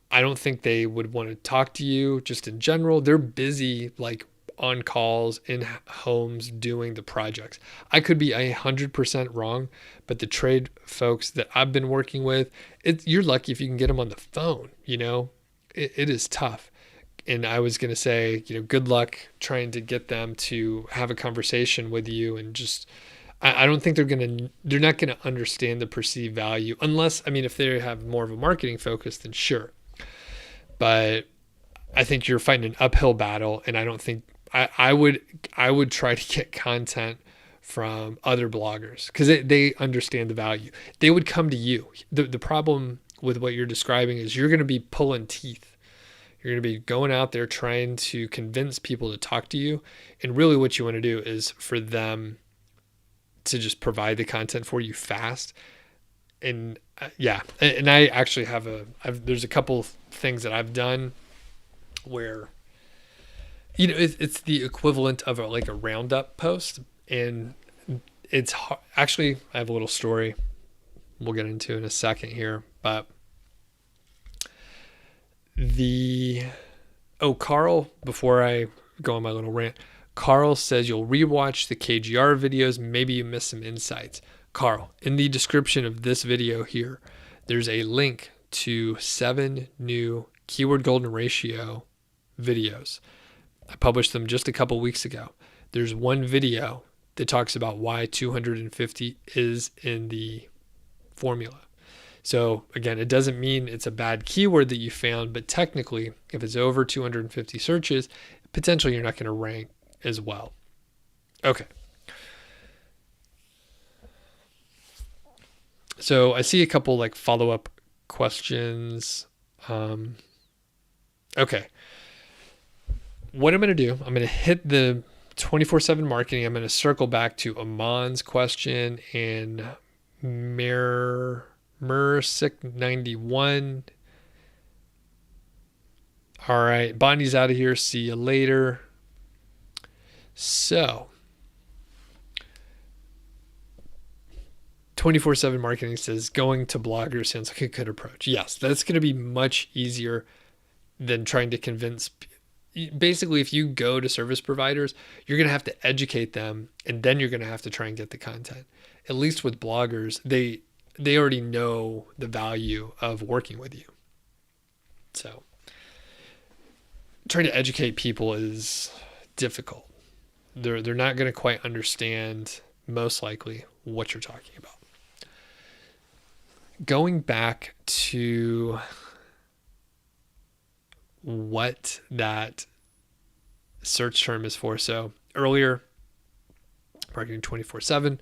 I don't think they would want to talk to you just in general. They're busy like on calls in homes doing the projects. I could be 100% wrong, but the trade folks that I've been working with, you're lucky if you can get them on the phone. It is tough. And I was going to say, good luck trying to get them to have a conversation with you, and just, I don't think they're not going to understand the perceived value unless, if they have more of a marketing focus, then sure. But I think you're fighting an uphill battle, and I don't think I would try to get content from other bloggers because they understand the value. They would come to you. The problem with what you're describing is you're going to be pulling teeth. You're going to be going out there trying to convince people to talk to you. And really what you want to do is for them to just provide the content for you fast. And and I actually there's a couple things that I've done where, it's the equivalent of a roundup post. And it's actually, I have a little story we'll get into in a second here, but Carl, before I go on my little rant, Carl says you'll rewatch the KGR videos. Maybe you missed some insights. Carl, in the description of this video here, there's a link to 7 new keyword golden ratio videos. I published them just a couple weeks ago. There's one video that talks about why 250 is in the formula. So again, it doesn't mean it's a bad keyword that you found, but technically, if it's over 250 searches, potentially you're not going to rank as well. Okay. So I see a couple like follow-up questions. Okay. What I'm going to do, I'm going to hit the 24/7 marketing. I'm going to circle back to Amon's question and Mersick91. All right. Bonnie's out of here. See you later. So 24/7 marketing says going to bloggers sounds like a good approach. Yes, that's going to be much easier than trying to convince. Basically, if you go to service providers, you're going to have to educate them, and then you're going to have to try and get the content. At least with bloggers, they already know the value of working with you. So trying to educate people is difficult. They're not going to quite understand, most likely, what you're talking about. Going back to what that search term is for. So earlier, Marketing 24/7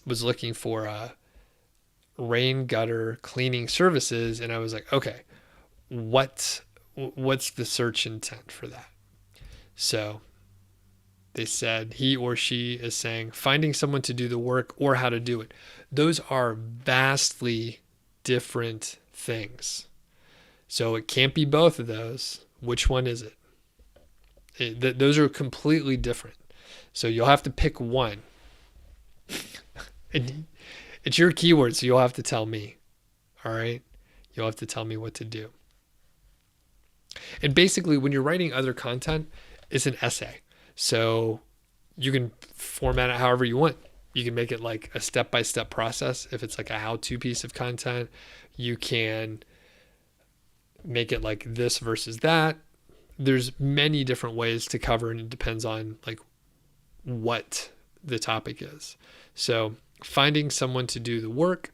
was looking for rain gutter cleaning services, and I was like, okay, what's the search intent for that? So they said he or she is saying finding someone to do the work or how to do it. Those are vastly different things. So it can't be both of those. Which one is it? Those are completely different. So you'll have to pick one. It's your keyword, so you'll have to tell me. All right? You'll have to tell me what to do. And basically, when you're writing other content, it's an essay. So you can format it however you want. You can make it like a step-by-step process. If it's like a how-to piece of content, you can make it like this versus that. There's many different ways to cover, and it depends on like what the topic is. So finding someone to do the work,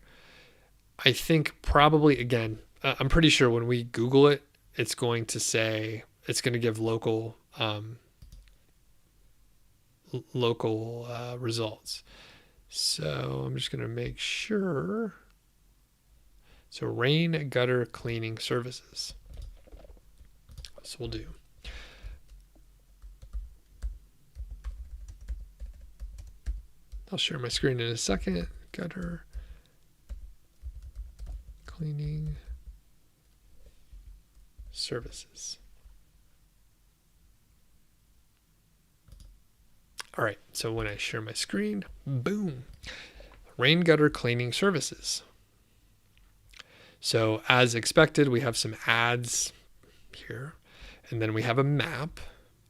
I think probably, again, I'm pretty sure when we Google it, it's going to say, it's going to give local results. So I'm just going to make sure. So rain gutter cleaning services. So we'll do. I'll share my screen in a second. Gutter cleaning services. All right, so when I share my screen, boom, rain gutter cleaning services. So as expected, we have some ads here, and then we have a map,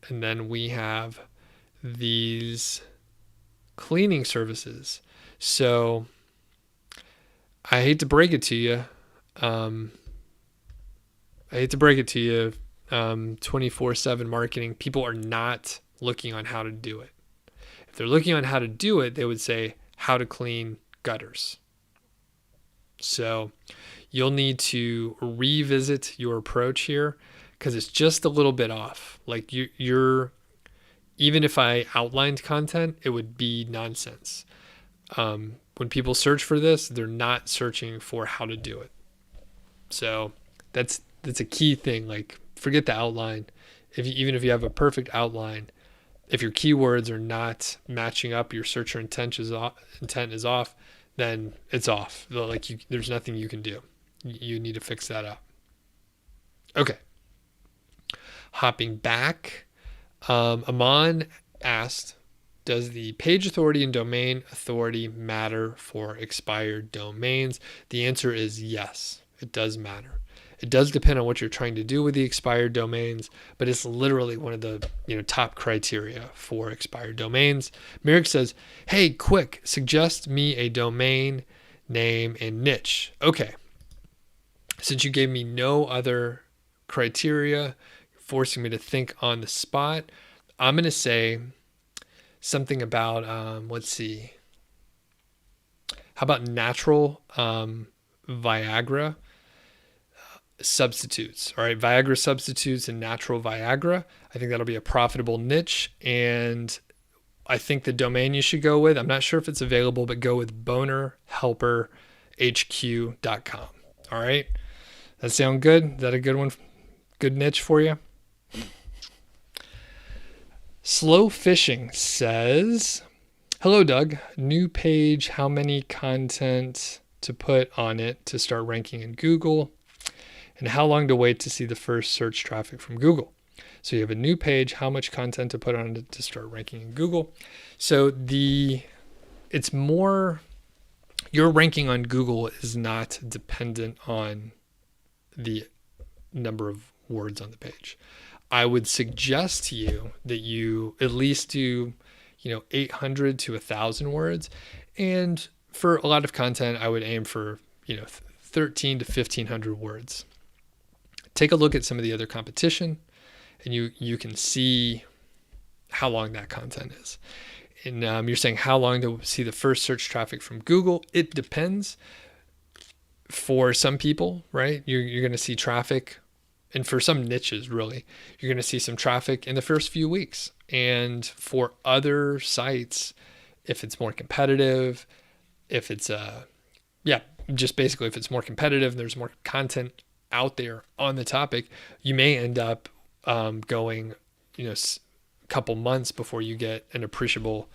and then we have these cleaning services. So I hate to break it to you. 24/7 marketing, people are not looking on how to do it. If they're looking on how to do it, they would say how to clean gutters. So you'll need to revisit your approach here because it's just a little bit off. Like you're even if I outlined content, it would be nonsense. When people search for this, they're not searching for how to do it. So that's a key thing. Like forget the outline. Even if you have a perfect outline, if your keywords are not matching up, your searcher intent is off, then it's off. Like there's nothing you can do. You need to fix that up. Okay. Hopping back, Amon asked, does the page authority and domain authority matter for expired domains? The answer is yes, it does matter. It does depend on what you're trying to do with the expired domains, but it's literally one of the top criteria for expired domains. Merrick says, hey, quick, suggest me a domain name and niche. Okay. Since you gave me no other criteria, forcing me to think on the spot, I'm going to say something about, let's see. How about natural Viagra substitutes. All right, Viagra substitutes and natural Viagra. I think that'll be a profitable niche. And I think the domain you should go with, I'm not sure if it's available, but go with bonerhelperhq.com. All right. That sound good? Is that a good one? Good niche for you? Slow Fishing says, hello, Doug. New page. How many content to put on it to start ranking in Google? And how long to wait to see the first search traffic from Google? So you have a new page, how much content to put on it to start ranking in Google. So it's more, your ranking on Google is not dependent on the number of words on the page. I would suggest to you that you at least do, 800 to 1,000 words. And for a lot of content, I would aim for, 13 to 1,500 words. Take a look at some of the other competition, and you can see how long that content is. And you're saying how long to see the first search traffic from Google. It depends. For some people, right, you're going to see traffic, and for some niches, really, you're going to see some traffic in the first few weeks. And for other sites, if it's more competitive, if it's just basically if it's more competitive and there's more content out there on the topic, you may end up going, a couple months before you get an appreciable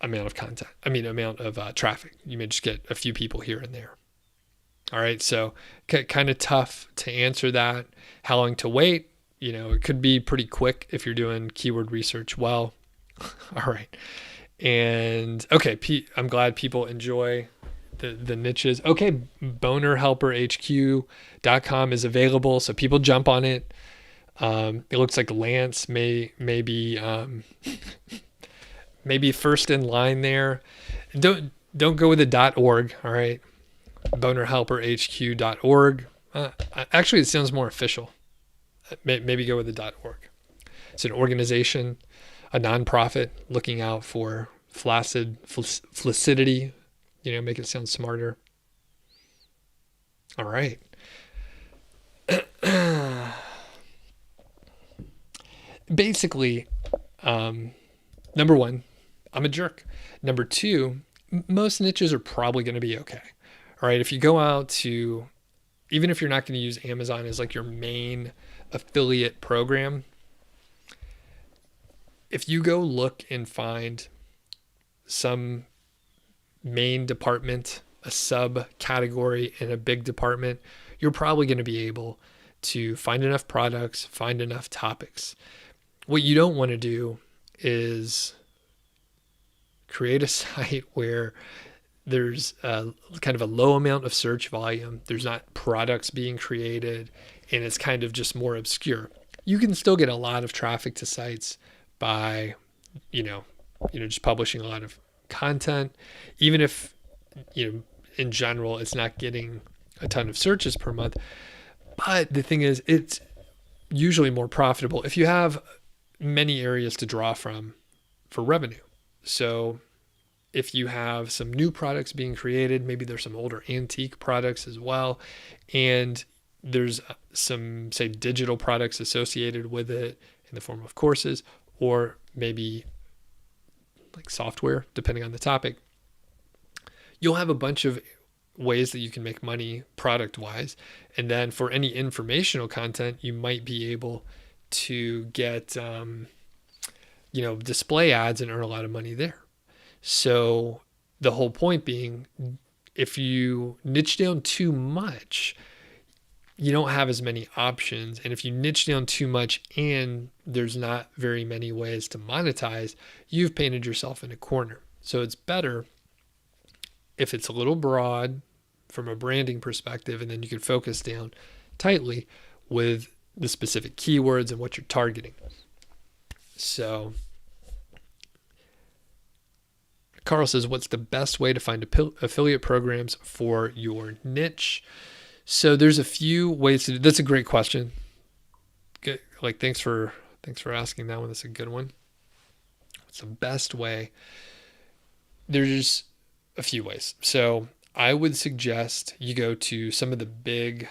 amount of traffic. You may just get a few people here and there. All right. So kind of tough to answer that. How long to wait? It could be pretty quick if you're doing keyword research well. All right. And okay, I'm glad people enjoy the niches. Okay, bonerhelperhq.com is available, so people jump on it. It looks like Lance may be maybe first in line there. Don't go with the .org. All right, bonerhelperhq.org. Actually, it sounds more official. Maybe go with the .org. It's an organization, a nonprofit looking out for flaccidity. Make it sound smarter. All right. Basically, number one, I'm a jerk. Number two, most niches are probably going to be okay. All right. If you go out to, even if you're not going to use Amazon as like your main affiliate program, if you go look and find some main department, a subcategory in a big department, you're probably going to be able to find enough products, find enough topics. What you don't want to do is create a site where there's kind of a low amount of search volume. There's not products being created, and it's kind of just more obscure. You can still get a lot of traffic to sites by, just publishing a lot of content, even if, in general, it's not getting a ton of searches per month. But the thing is, it's usually more profitable if you have many areas to draw from for revenue. So if you have some new products being created, maybe there's some older antique products as well, and there's some, say, digital products associated with it in the form of courses, or maybe like software, depending on the topic, you'll have a bunch of ways that you can make money product wise. And then for any informational content, you might be able to get, display ads and earn a lot of money there. So the whole point being, if you niche down too much, you don't have as many options. And if you niche down too much and there's not very many ways to monetize, you've painted yourself in a corner. So it's better if it's a little broad from a branding perspective, and then you can focus down tightly with the specific keywords and what you're targeting. So Carl says, what's the best way to find affiliate programs for your niche? So there's a few ways to do. That's a great question. Good. Thanks for asking that one. That's a good one. What's the best way? There's a few ways. So I would suggest you go to some of the big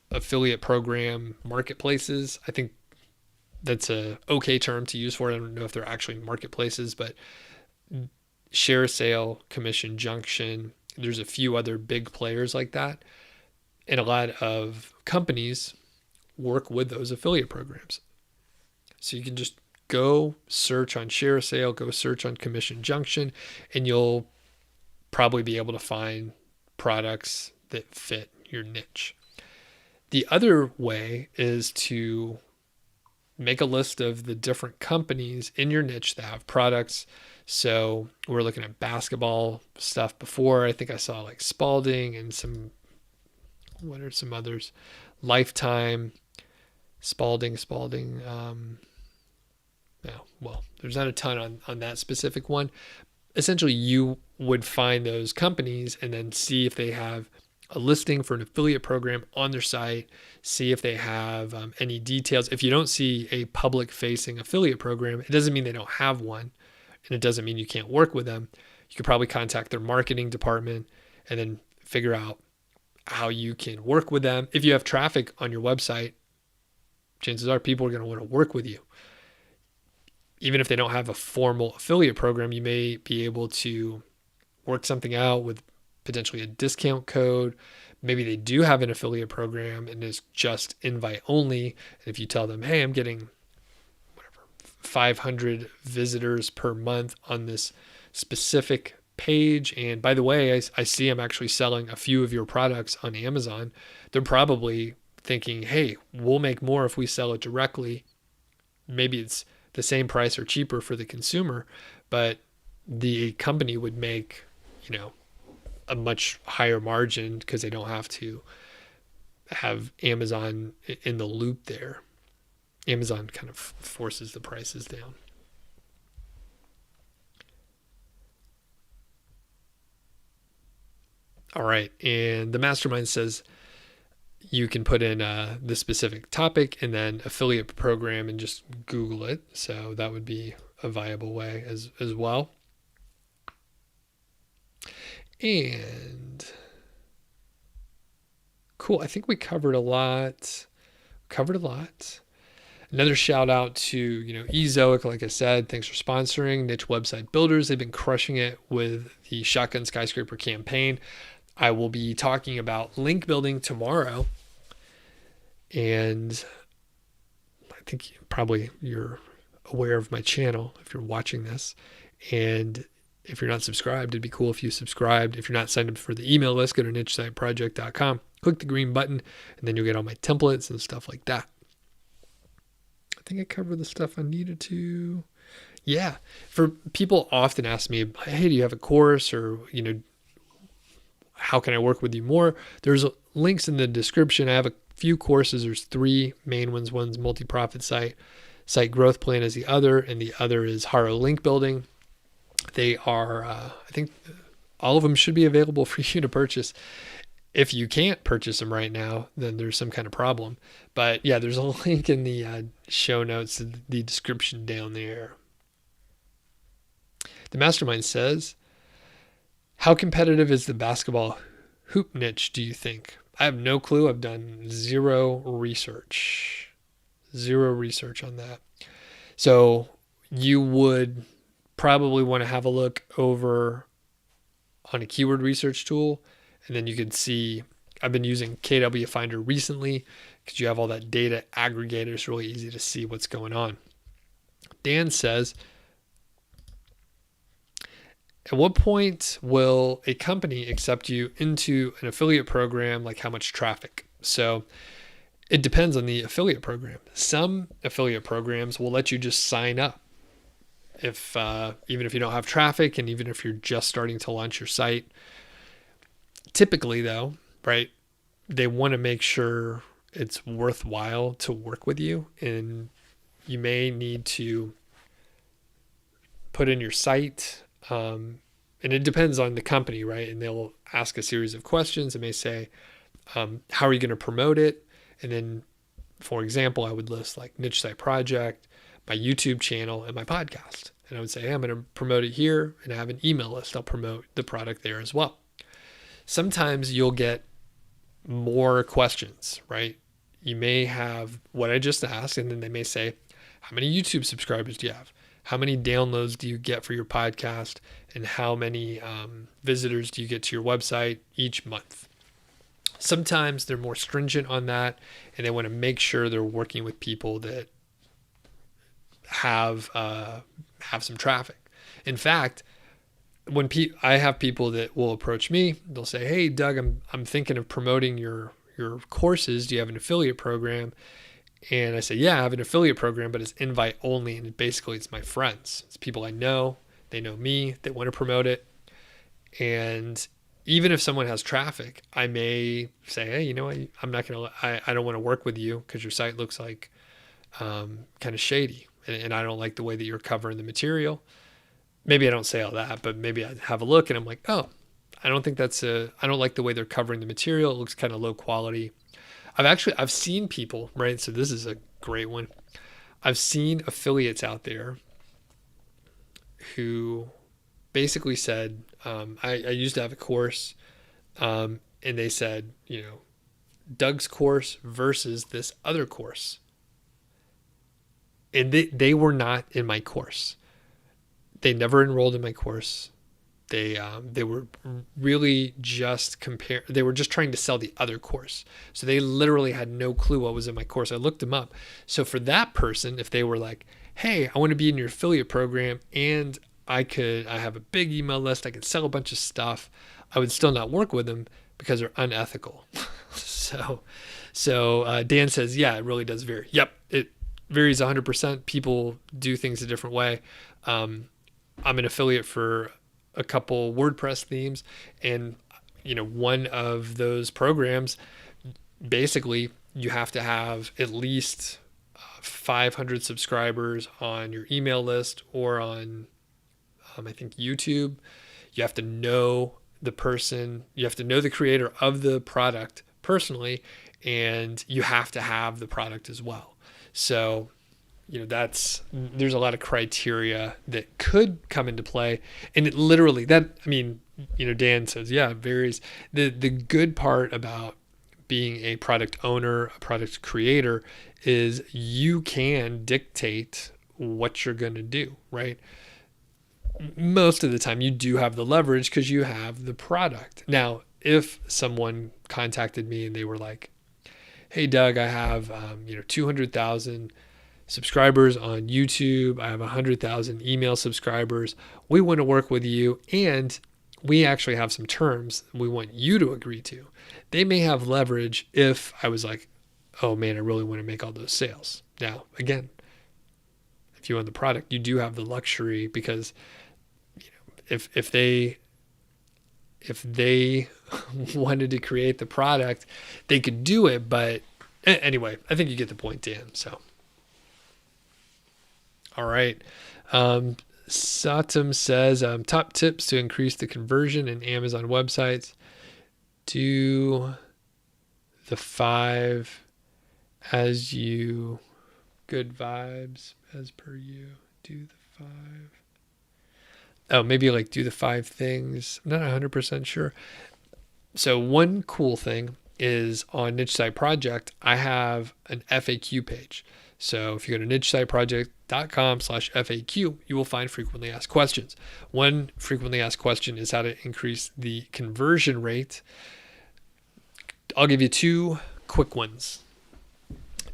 affiliate program marketplaces. I think that's a okay term to use for it. I don't know if they're actually marketplaces, but Share Sale, Commission Junction, there's a few other big players like that. And a lot of companies work with those affiliate programs. So you can just go search on Share Sale, go search on Commission Junction, and you'll probably be able to find products that fit your niche. The other way is to make a list of the different companies in your niche that have products. So we're looking at basketball stuff before. I think I saw like Spalding and what are some others? Lifetime, Spalding. Well, there's not a ton on that specific one. Essentially, you would find those companies and then see if they have a listing for an affiliate program on their site, see if they have any details. If you don't see a public-facing affiliate program, it doesn't mean they don't have one, and it doesn't mean you can't work with them. You could probably contact their marketing department and then figure out how you can work with them. If you have traffic on your website, chances are people are going to want to work with you. Even if they don't have a formal affiliate program, you may be able to work something out with potentially a discount code. Maybe they do have an affiliate program and it's just invite only. And if you tell them, hey, I'm getting 500 visitors per month on this specific page. And by the way, I see I'm actually selling a few of your products on Amazon. They're probably thinking, hey, we'll make more if we sell it directly. Maybe it's the same price or cheaper for the consumer, but the company would make, a much higher margin because they don't have to have Amazon in the loop there. Amazon kind of forces the prices down. All right. And the mastermind says you can put in the specific topic and then affiliate program and just Google it. So that would be a viable way as well. And cool. I think we covered a lot. Another shout out to, Ezoic, like I said, thanks for sponsoring. Niche Website Builders. They've been crushing it with the Shotgun Skyscraper campaign. I will be talking about link building tomorrow. And I think probably you're aware of my channel if you're watching this. And if you're not subscribed, it'd be cool if you subscribed. If you're not signed up for the email list, go to nichesiteproject.com, click the green button, and then you'll get all my templates and stuff like that. I think I covered the stuff I needed to. Yeah. For people often ask me, hey, do you have a course or, how can I work with you more? There's links in the description. I have a few courses. There's 3 main ones. One's multi-profit site growth plan is the other, and the other is HARO Linkbuilding. They are, I think all of them should be available for you to purchase. If you can't purchase them right now, then there's some kind of problem. But yeah, there's a link in the show notes, the description down there. The mastermind says, how competitive is the basketball hoop niche, do you think? I have no clue. I've done zero research on that. So you would probably want to have a look over on a keyword research tool, and then you could see, I've been using KW Finder recently because you have all that data aggregated. It's really easy to see what's going on. Dan says, at what point will a company accept you into an affiliate program? Like how much traffic? So it depends on the affiliate program. Some affiliate programs will let you just sign up. If even if you don't have traffic and even if you're just starting to launch your site. Typically though, right, they want to make sure it's worthwhile to work with you, and you may need to put in your site, and it depends on the company, right? And they'll ask a series of questions. It may say, how are you going to promote it? And then, for example, I would list like Niche Site Project, my YouTube channel, and my podcast. And I would say, hey, I'm going to promote it here, and I have an email list. I'll promote the product there as well. sometimes you'll get more questions, right? You may have what I just asked, and then they may say, how many YouTube subscribers do you have? How many downloads do you get for your podcast? And how many visitors do you get to your website each month? Sometimes they're more stringent on that, and they want to make sure they're working with people that have some traffic. In fact, when I have people that will approach me, they'll say, "Hey, Doug, I'm thinking of promoting your courses. Do you have an affiliate program?" And I say, "Yeah, I have an affiliate program, but it's invite only, and basically it's my friends. It's people I know. They know me. They want to promote it." And even if someone has traffic, I may say, "Hey, you know what? I don't want to work with you because your site looks like kind of shady, and I don't like the way that you're covering the material." Maybe I don't say all that, but maybe I have a look and I'm like, "Oh, I don't like the way they're covering the material. It looks kind of low quality." I've seen people, right? So this is a great one. I've seen affiliates out there who basically said, I used to have a course, and they said, Doug's course versus this other course. And they were not in my course. They never enrolled in my course. They were really just they were just trying to sell the other course. So they literally had no clue what was in my course. I looked them up. So for that person, if they were like, "Hey, I want to be in your affiliate program and I have a big email list, I could sell a bunch of stuff," I would still not work with them because they're unethical. So Dan says, "Yeah, it really does vary." Yep, it varies 100%. People do things a different way. I'm an affiliate for a couple WordPress themes, and one of those programs, basically you have to have at least 500 subscribers on your email list or on I think YouTube. You have to know the person, you have to know the creator of the product personally, and you have to have the product as well. So there's a lot of criteria that could come into play, and it literally Dan says, yeah, it varies. The good part about being a product owner, a product creator, is you can dictate what you're going to do, right? Most of the time you do have the leverage because you have the product. Now, if someone contacted me and they were like, "Hey, Doug, I have 200,000 subscribers on YouTube. I have 100,000 email subscribers. We want to work with you, and we actually have some terms we want you to agree to." They may have leverage if I was like, "Oh man, I really want to make all those sales." Now, again, if you own the product, you do have the luxury, because if they wanted to create the product, they could do it. But anyway, I think you get the point, Dan. So. All right. Satum says, top tips to increase the conversion in Amazon websites. Do the 5 as you, good vibes as per you. Do the 5. Oh, maybe like do the 5 things. I'm not 100% sure. So one cool thing is on Niche Site Project, I have an FAQ page. So if you go to nichesiteproject.com/FAQ, you will find frequently asked questions. One frequently asked question is how to increase the conversion rate. I'll give you 2 quick ones.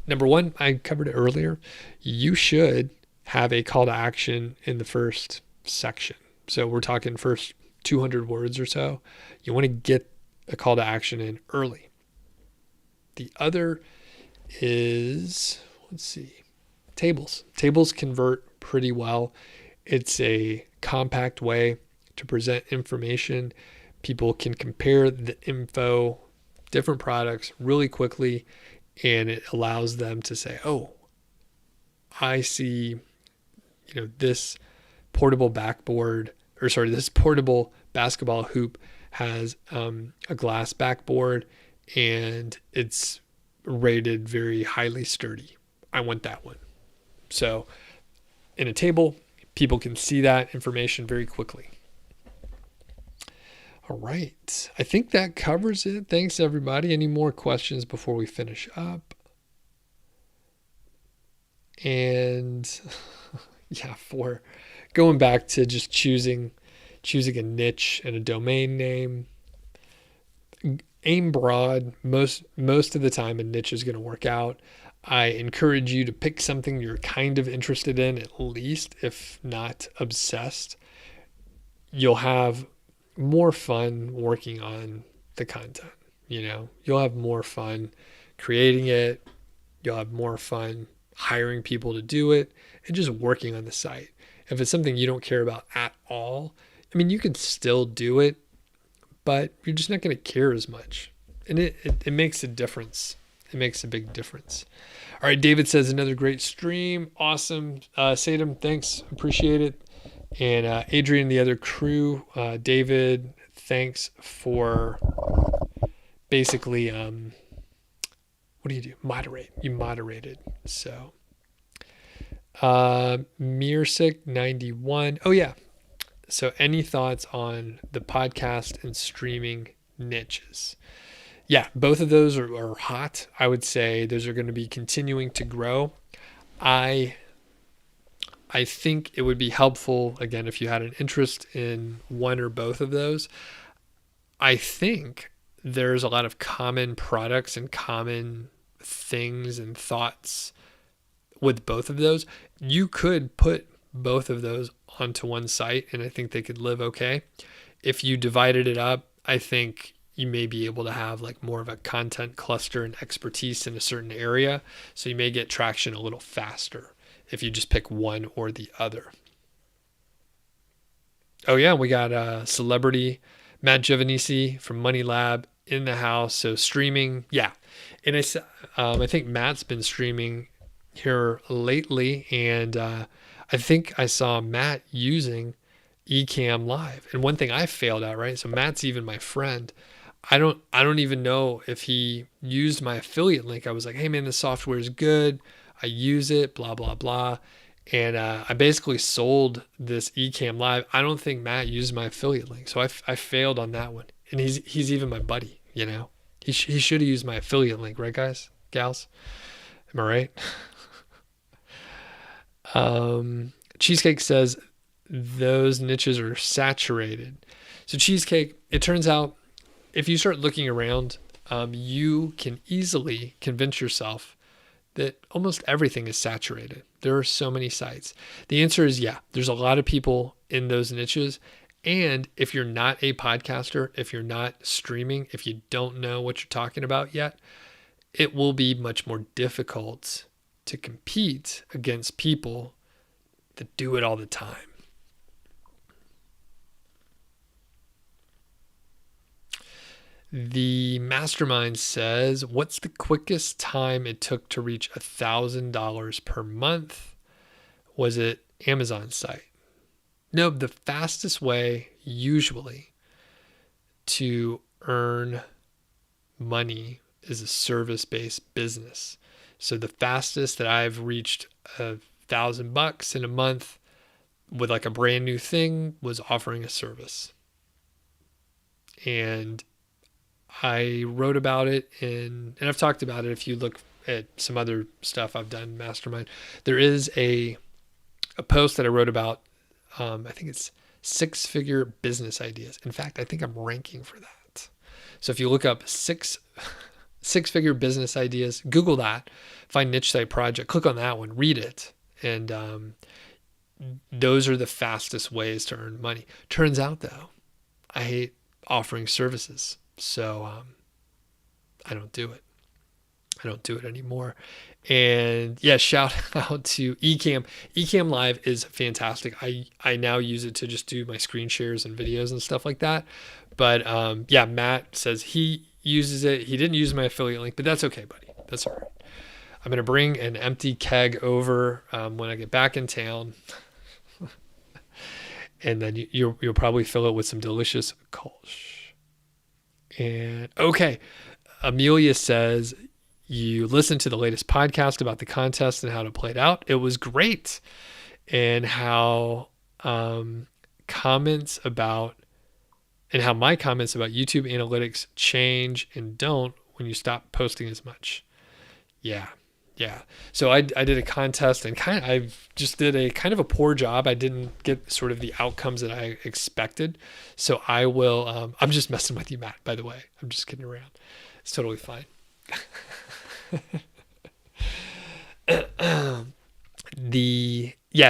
Number 1, I covered it earlier. You should have a call to action in the first section. So we're talking first 200 words or so. You want to get a call to action in early. The other is, let's see, tables. Tables convert pretty well. It's a compact way to present information. People can compare the info, different products really quickly, and it allows them to say, "Oh, I see, this portable this portable basketball hoop has a glass backboard and it's rated very highly sturdy. I want that one." So in a table, people can see that information very quickly. All right. I think that covers it. Thanks, everybody. Any more questions before we finish up? And yeah, for going back to just choosing a niche and a domain name, aim broad. Most of the time, a niche is going to work out. I encourage you to pick something you're kind of interested in, at least, if not obsessed. You'll have more fun working on the content. You'll have more fun creating it. You'll have more fun hiring people to do it and just working on the site. If it's something you don't care about at all, you can still do it, but you're just not going to care as much. And it makes a difference. It makes a big difference. All right, David says, another great stream. Awesome. Sadam, thanks. Appreciate it. And Adrian, the other crew, David, thanks for basically, what do you do? Moderate. You moderated. So, Mirsic91. Oh, yeah. So any thoughts on the podcast and streaming niches? Yeah, both of those are hot. I would say those are going to be continuing to grow. I think it would be helpful, again, if you had an interest in one or both of those. I think there's a lot of common products and common things and thoughts with both of those. You could put both of those onto one site, and I think they could live okay. If you divided it up, I think you may be able to have like more of a content cluster and expertise in a certain area. So you may get traction a little faster if you just pick one or the other. Oh yeah, we got celebrity Matt Giovanisi from Money Lab in the house. So streaming, yeah. And I think Matt's been streaming here lately, and I think I saw Matt using Ecamm Live. And one thing I failed at, right? So Matt's even my friend. I don't even know if he used my affiliate link. I was like, hey man, this software is good. I use it, blah, blah, blah. And I basically sold this Ecamm Live. I don't think Matt used my affiliate link. So I failed on that one. And he's even my buddy, He should have used my affiliate link, right, guys, gals? Am I right? Cheesecake says those niches are saturated. So Cheesecake, it turns out if you start looking around, you can easily convince yourself that almost everything is saturated. There are so many sites. The answer is yeah, there's a lot of people in those niches. And if you're not a podcaster, if you're not streaming, if you don't know what you're talking about yet, it will be much more difficult to compete against people that do it all the time. The mastermind says, what's the quickest time it took to reach $1,000 per month? Was it Amazon site? No, the fastest way usually to earn money is a service-based business. So the fastest that I've reached $1,000 in a month with like a brand new thing was offering a service. And I wrote about it and I've talked about it. If you look at some other stuff I've done, Mastermind, there is a post that I wrote about, I think it's 6-figure business ideas. In fact, I think I'm ranking for that. So if you look up six-figure business ideas, Google that, find niche site project, click on that one, read it. And those are the fastest ways to earn money. Turns out though, I hate offering services. So I don't do it. I don't do it anymore. And yeah, shout out to Ecamm. Ecamm Live is fantastic. I now use it to just do my screen shares and videos and stuff like that. But yeah, Matt says he uses it. He didn't use my affiliate link, but that's okay, buddy. That's all right. I'm going to bring an empty keg over when I get back in town. And then you'll probably fill it with some delicious Kolsch. And okay, Amelia says, you listened to the latest podcast about the contest and how to play it out. It was great. And how comments about and how my comments about YouTube analytics change and don't when you stop posting as much. Yeah. Yeah. So I did a contest, and I just did a kind of a poor job. I didn't get sort of the outcomes that I expected. So I will, I'm just messing with you, Matt, by the way. I'm just kidding around. It's totally fine.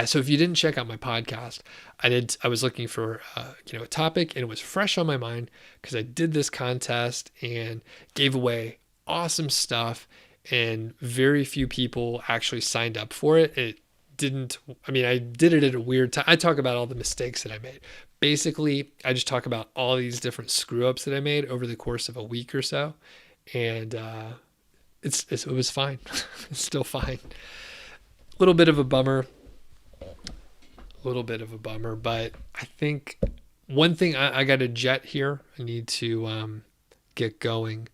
So if you didn't check out my podcast, I was looking for a topic, and it was fresh on my mind because I did this contest and gave away awesome stuff, and very few people actually signed up for it. I did it at a weird time. I talk about all the mistakes that I made. Basically, I just talk about all these different screw ups that I made over the course of a week or so, and it was fine. It's still fine. A little bit of a bummer, but I think one thing, I got a jet here. I need to get going,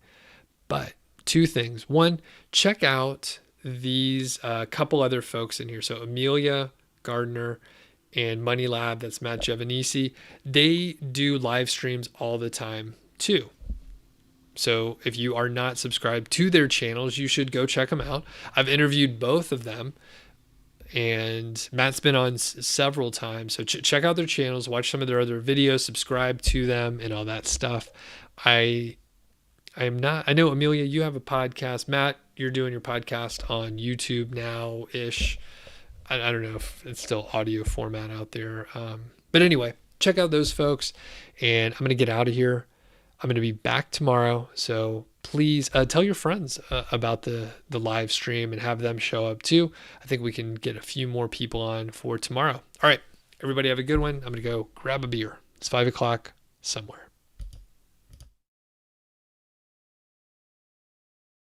but two things. One, check out these couple other folks in here. So Amelia Gardner and Money Lab, that's Matt Giovanisi. They do live streams all the time too. So if you are not subscribed to their channels, you should go check them out. I've interviewed both of them, and Matt's been on several times. So check out their channels, watch some of their other videos, subscribe to them, and all that stuff. I know, Amelia, you have a podcast. Matt, you're doing your podcast on YouTube now-ish. I don't know if it's still audio format out there. But anyway, check out those folks, and I'm going to get out of here. I'm going to be back tomorrow. So please tell your friends about the live stream and have them show up too. I think we can get a few more people on for tomorrow. All right, everybody have a good one. I'm going to go grab a beer. It's 5:00 somewhere.